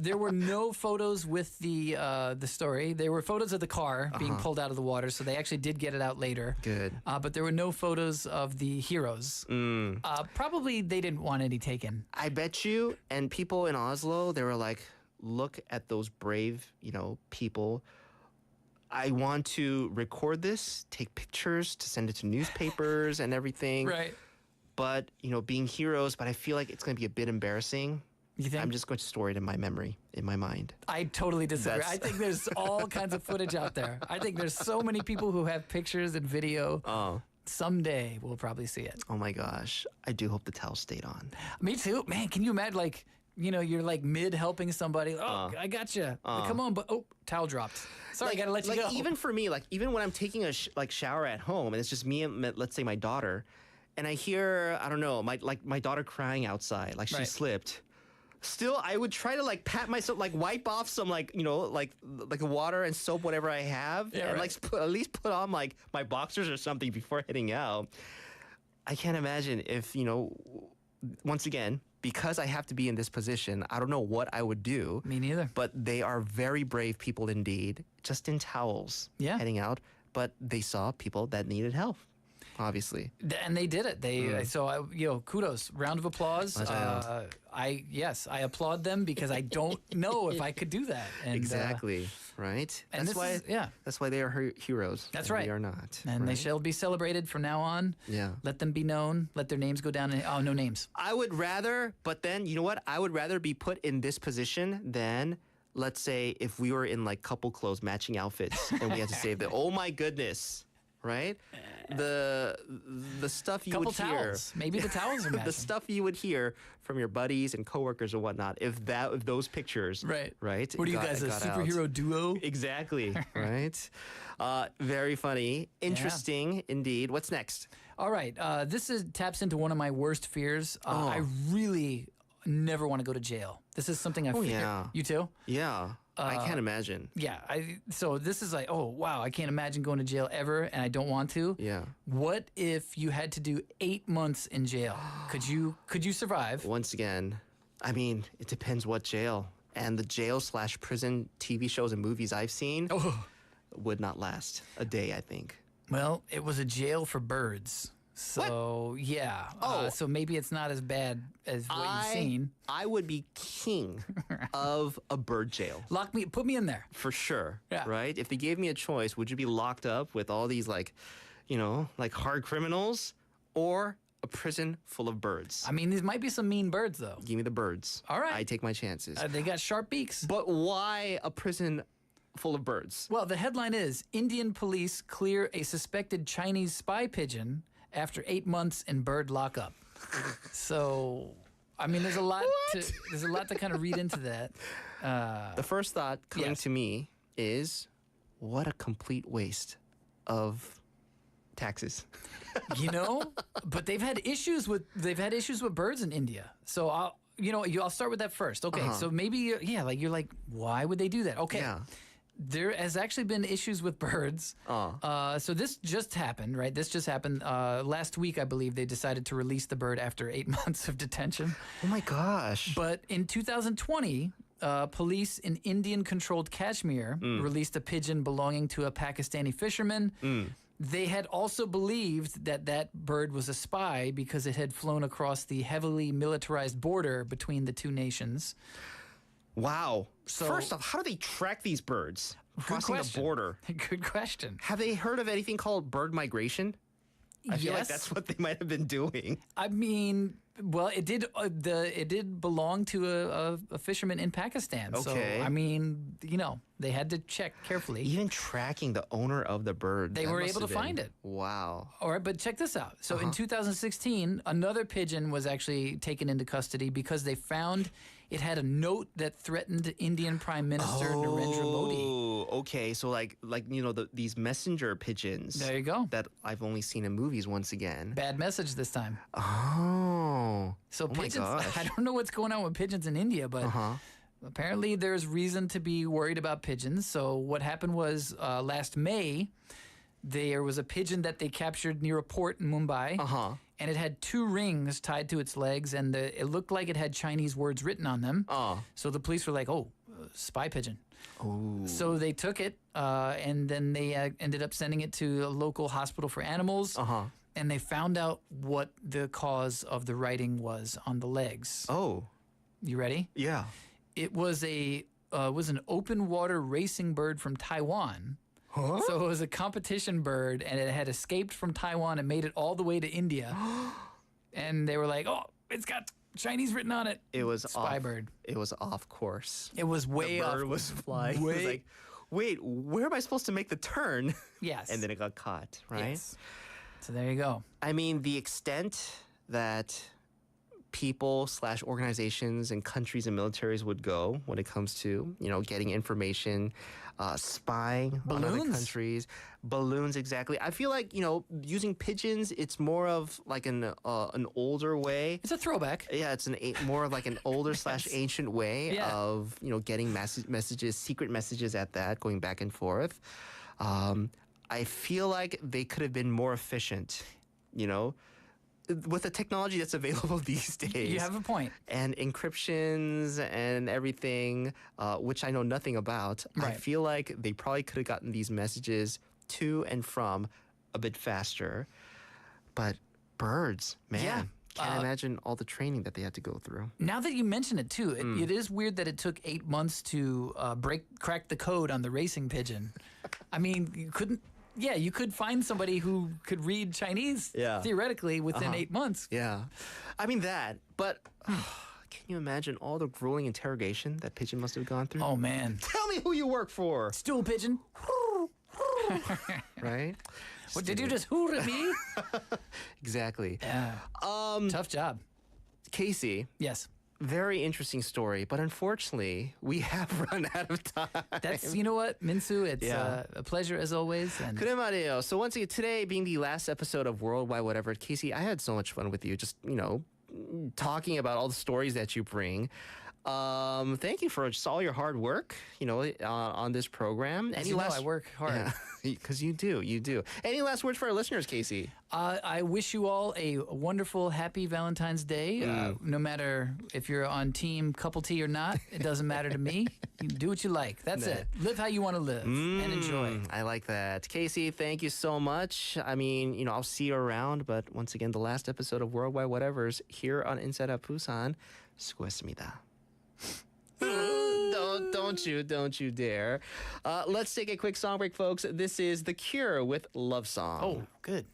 There were no photos with the story. There were photos of the car being pulled out of the water, so they actually did get it out later. Good. But there were no photos of the heroes. Probably they didn't want any taken. I bet you, and people in Oslo, they were like, look at those brave, people. I want to record this, take pictures to send it to newspapers and everything. Right. But, being heroes, but I feel like it's going to be a bit embarrassing. You think? I'm just going to store it in my memory, in my mind. I totally disagree. I think there's all kinds of footage out there. I think there's so many people who have pictures and video. Someday we'll probably see it. Oh my gosh. I do hope the towel stayed on. Me too. Man, can you imagine you're mid helping somebody. Oh, I got you. Come on, but towel dropped. Sorry, I got to let you go. Even for me, even when I'm taking a shower at home and it's just me and let's say my daughter, and I hear, I don't know, my daughter crying outside, like she slipped. Still, I would try to like pat myself, like wipe off some like like water and soap, whatever I have, and like at least put on like my boxers or something before heading out. I can't imagine if once again, because I have to be in this position, I don't know what I would do. Me neither. But they are very brave people indeed, just in towels, heading out. But they saw people that needed help. Obviously, and they did it. So kudos, round of applause. I applaud them because I don't know if I could do that. And, exactly, right? And that's why they are heroes. That's right. We are not, and they shall be celebrated from now on. Yeah, let them be known. Let their names go down. No names. I would rather, but then you know what? I would rather be put in this position than. Let's say if we were in like couple clothes, matching outfits, and we had to save them. Oh my goodness. Right? The stuff you would hear. Towels. Maybe the towels are matching. The stuff you would hear from your buddies and coworkers or whatnot. If those pictures. Right. Right. What are you guys, a superhero duo? Exactly. Right. Very funny. Interesting indeed. What's next? All right. This taps into one of my worst fears. I really never want to go to jail. This is something I fear. Yeah. You too? Yeah. I can't imagine. Yeah. So this is like, oh, wow, I can't imagine going to jail ever, and I don't want to. Yeah. What if you had to do 8 months in jail? Could you survive? Once again, I mean, it depends what jail. And the jail/prison TV shows and movies I've seen would not last a day, I think. Well, it was a jail for birds. So, yeah. So maybe it's not as bad as what you've seen. I would be king of a bird jail. Put me in there. For sure. Yeah. Right? If they gave me a choice, would you be locked up with all these like hard criminals or a prison full of birds? I mean, these might be some mean birds, though. Give me the birds. All right. I take my chances. They got sharp beaks. But why a prison full of birds? Well, the headline is, Indian police clear a suspected Chinese spy pigeon after 8 months in bird lockup. So, I mean, there's a lot to kind of read into that. The first thought coming to me is, what a complete waste of taxes. But they've had issues with birds in India. So I'll start with that first. Okay, so maybe you're like, why would they do that? Okay. Yeah. There has actually been issues with birds. So this just happened, right? This just happened last week, I believe. They decided to release the bird after 8 months of detention. Oh my gosh! But in 2020, police in Indian-controlled Kashmir released a pigeon belonging to a Pakistani fisherman. They had also believed that bird was a spy because it had flown across the heavily militarized border between the two nations. Wow. So, first off, how do they track these birds crossing the border? Good question. Have they heard of anything called bird migration? I feel like that's what they might have been doing. I mean, well, it did belong to a fisherman in Pakistan. Okay. So, I mean, they had to check carefully. Even tracking the owner of the bird. They were able to find it. Wow. All right, but check this out. So in 2016, another pigeon was actually taken into custody because they found it had a note that threatened Indian Prime Minister Narendra Modi. Oh, okay. So like these messenger pigeons. There you go. That I've only seen in movies once again. Bad message this time. Oh. So pigeons, I don't know what's going on with pigeons in India, but apparently there's reason to be worried about pigeons. So what happened was last May, there was a pigeon that they captured near a port in Mumbai. And it had 2 rings tied to its legs, and it looked like it had Chinese words written on them. So the police were like, spy pigeon. So they took it, and then they ended up sending it to a local hospital for animals. And they found out what the cause of the writing was on the legs. Oh. You ready? Yeah. It was an open water racing bird from Taiwan. Huh? So it was a competition bird, and it had escaped from Taiwan and made it all the way to India. And they were like, it's got Chinese written on it. It was spy bird. It was off course. It was way off. The bird was flying. It was like, wait, where am I supposed to make the turn? Yes. And then it got caught, right? Yes. So there you go. I mean, the extent that people / organizations and countries and militaries would go when it comes to, getting information, spying on other countries. Balloons, exactly. I feel like, using pigeons, it's more of like an older way. It's a throwback. Yeah, it's more of like an older / ancient way of, getting messages, secret messages at that, going back and forth. I feel like they could have been more efficient, with the technology that's available these days. You have a point. And encryptions and everything, which I know nothing about. Right. I feel like they probably could have gotten these messages to and from a bit faster. But birds, man. Yeah. Can't imagine all the training that they had to go through. Now that you mention it too, it is weird that it took 8 months to crack the code on the racing pigeon. I mean, you couldn't. Yeah, you could find somebody who could read Chinese theoretically within 8 months. Yeah, I mean that. But can you imagine all the grueling interrogation that pigeon must have gone through? Oh man! Tell me who you work for. Stool pigeon. Right? What, did you just hoot at me? Exactly. Yeah. Tough job. Casey. Yes. Very interesting story, but unfortunately, we have run out of time. That's, you know what, Minsu, it's a pleasure as always. And 그래 말이에요. So once again, today being the last episode of Worldwide Whatever, Casey, I had so much fun with you, just, talking about all the stories that you bring. Thank you for just all your hard work, on this program. As I work hard. Because you do. Any last words for our listeners, Casey? I wish you all a wonderful, happy Valentine's Day. No matter if you're on team couple T or not, it doesn't matter to me. You do what you like. That's it. Live how you want to live and enjoy. I like that. Casey, thank you so much. I mean, I'll see you around, but once again, the last episode of Worldwide Whatever's here on Inside Out Busan. 수고했습니다. Don't you dare. Let's take a quick song break, folks. This is The Cure with Love Song. Oh, good.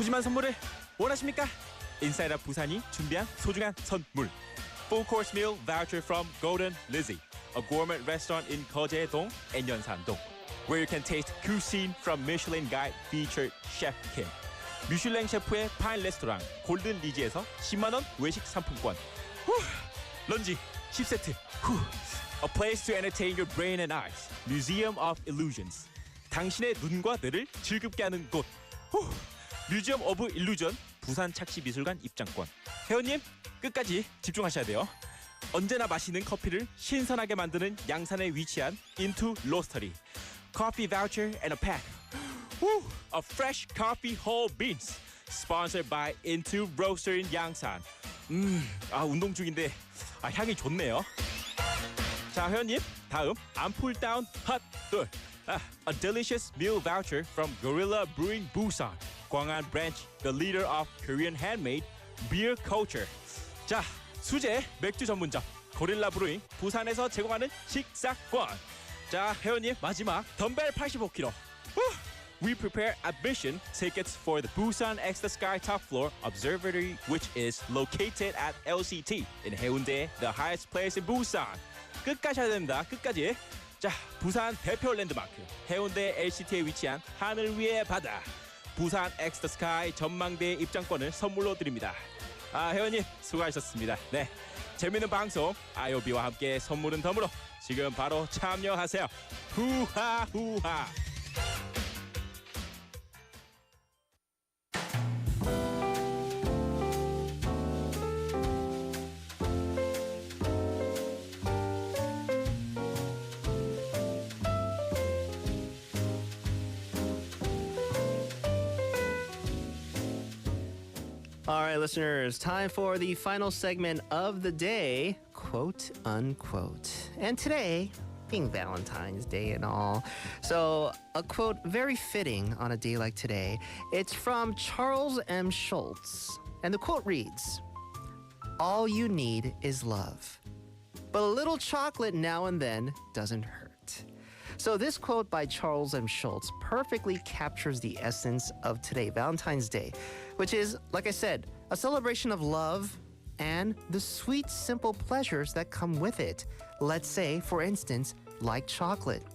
푸짐한 선물을 원하십니까? 인사이드 부산이 준비한 소중한 선물. Full course meal voucher from Golden Lizzie, a gourmet restaurant in 거제동 and 연산동, where you can taste cuisine from Michelin Guide featured Chef Kim. 미슐랭 셰프의 파인 레스토랑 골든 리지에서 10만 원 외식 상품권. 런지 10세트. A place to entertain your brain and eyes. Museum of Illusions. 당신의 눈과 뇌를 즐겁게 하는 곳. 뮤지엄 오브 일루전 부산착시미술관 입장권. 회원님 끝까지 집중하셔야 돼요. 언제나 마시는 커피를 신선하게 만드는 양산에 위치한 인투 로스터리. Coffee voucher and a pack of fresh coffee whole beans. Sponsored by Into Roaster in 양산. 운동 중인데 향이 좋네요. 자, 회원님 다음 암풀 다운 핫 둘. A delicious meal voucher from Gorilla Brewing Busan, 광안 branch, the leader of Korean handmade beer culture. 자, 수제 맥주 전문점 고릴라 브루잉 부산에서 제공하는 식사권. 자, 회원님 마지막 덤벨 85kg. We prepare admission tickets for the Busan X the Sky Top Floor Observatory, which is located at LCT in Haeundae, the highest place in Busan. 끝까지 해야 됩니다. 끝까지. 자, 부산 대표 랜드마크 해운대 LCT에 위치한 하늘 위의 바다 부산 X the Sky 전망대 입장권을 선물로 드립니다. 회원님 수고하셨습니다. 네, 재밌는 방송 IOB와 함께 선물은 덤으로 지금 바로 참여하세요. 후하 후하. All right, listeners, time for the final segment of the day, quote unquote. And today, being Valentine's Day and all, so a quote very fitting on a day like today. It's from Charles M. Schulz, and the quote reads, "All you need is love, but a little chocolate now and then doesn't hurt." So this quote by Charles M. Schulz perfectly captures the essence of today, Valentine's Day, which is, like I said, a celebration of love and the sweet, simple pleasures that come with it. Let's say, for instance, like chocolate.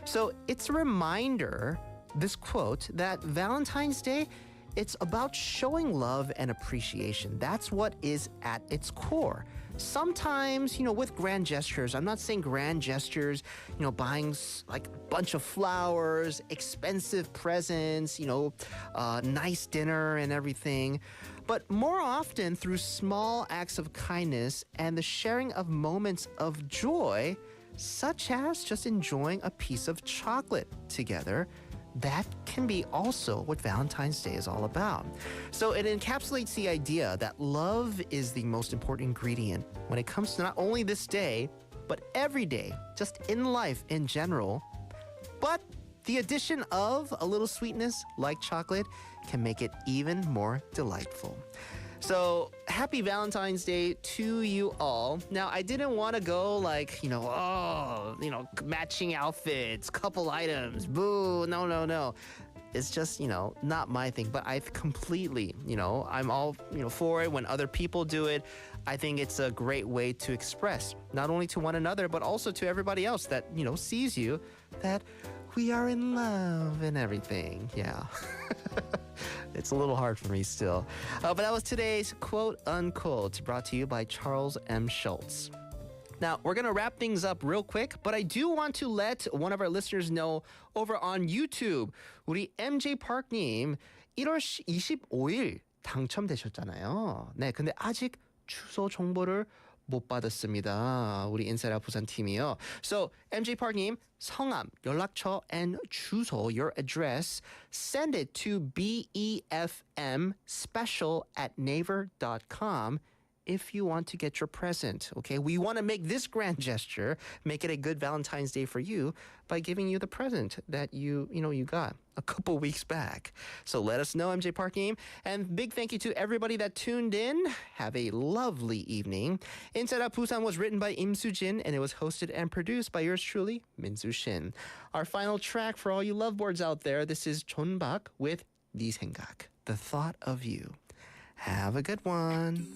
So it's a reminder, this quote, that Valentine's Day, it's about showing love and appreciation. That's what is at its core. Sometimes, with grand gestures, I'm not saying grand gestures, buying like a bunch of flowers, expensive presents, nice dinner and everything. But more often through small acts of kindness and the sharing of moments of joy, such as just enjoying a piece of chocolate together. That can be also what Valentine's Day is all about. So it encapsulates the idea that love is the most important ingredient when it comes to not only this day, but every day, just in life in general. But the addition of a little sweetness like chocolate can make it even more delightful. So happy Valentine's Day to you all. Now, I didn't want to go like, matching outfits, couple items, boo, no. It's just, not my thing, but I completely, I'm all, for it when other people do it. I think it's a great way to express, not only to one another, but also to everybody else that, sees you, that we are in love and everything. Yeah. It's a little hard for me still. But that was today's quote unquote, brought to you by Charles M. Schulz. Now, we're going to wrap things up real quick, but I do want to let one of our listeners know over on YouTube. 우리 MJ Park님 1월 25일 당첨되셨잖아요. 네, 근데 아직 주소 정보를 못 받았습니다. 우리 인사이드 부산 팀이요. So, MJ Park님, 성함, 연락처, and 주소, your address, send it to befmspecial@naver.com if you want to get your present, okay? We want to make this grand gesture, make it a good Valentine's Day for you by giving you the present that you got a couple weeks back. So let us know, MJ Park님. And big thank you to everybody that tuned in. Have a lovely evening. Inside Out Busan was written by Im Soo-jin, and it was hosted and produced by yours truly, Min Soo-shin. Our final track for all you loveboards out there, this is Chon Bak with 네 생각, the thought of you. Have a good one.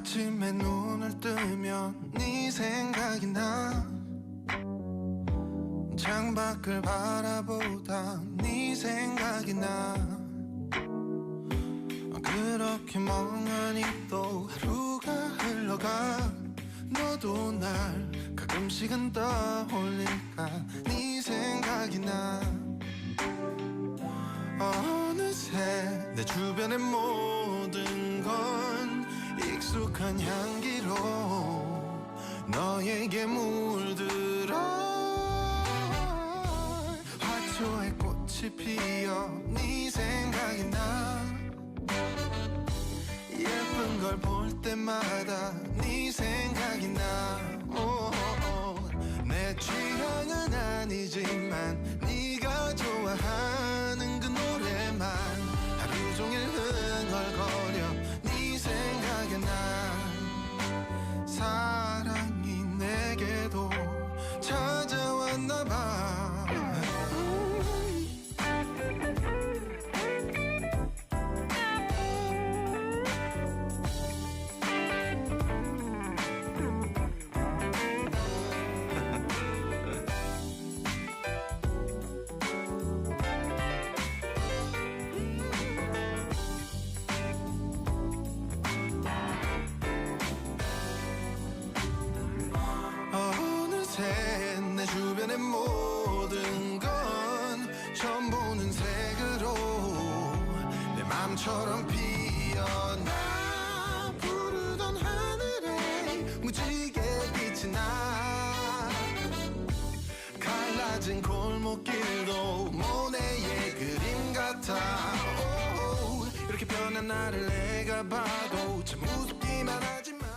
아침에 눈을 뜨면 네 생각이 나 창밖을 바라보다 네 생각이 나 그렇게 멍하니 또 하루가 흘러가 너도 날 가끔씩은 떠올릴까 네 생각이 나 어느새 내 주변의 모든 건 익숙한 향기로 너에게 물들어 화초에 꽃이 피어 네 생각이 나 예쁜 걸 볼 때마다 네 생각이 나 내 취향은 아니지만 네가 좋아하는 그 노래만 하루 종일 흥얼거려 네 생각이 나 사랑이 내게도 찾아왔나 봐 내 주변의 모든 건 처음 보는 색으로 내 맘처럼 피어나 부르던 하늘에 무지개 빛이 나 갈라진 골목길도 모네의 그림 같아 이렇게 변한 나를 내가 봐도 참 무섭기만 하지만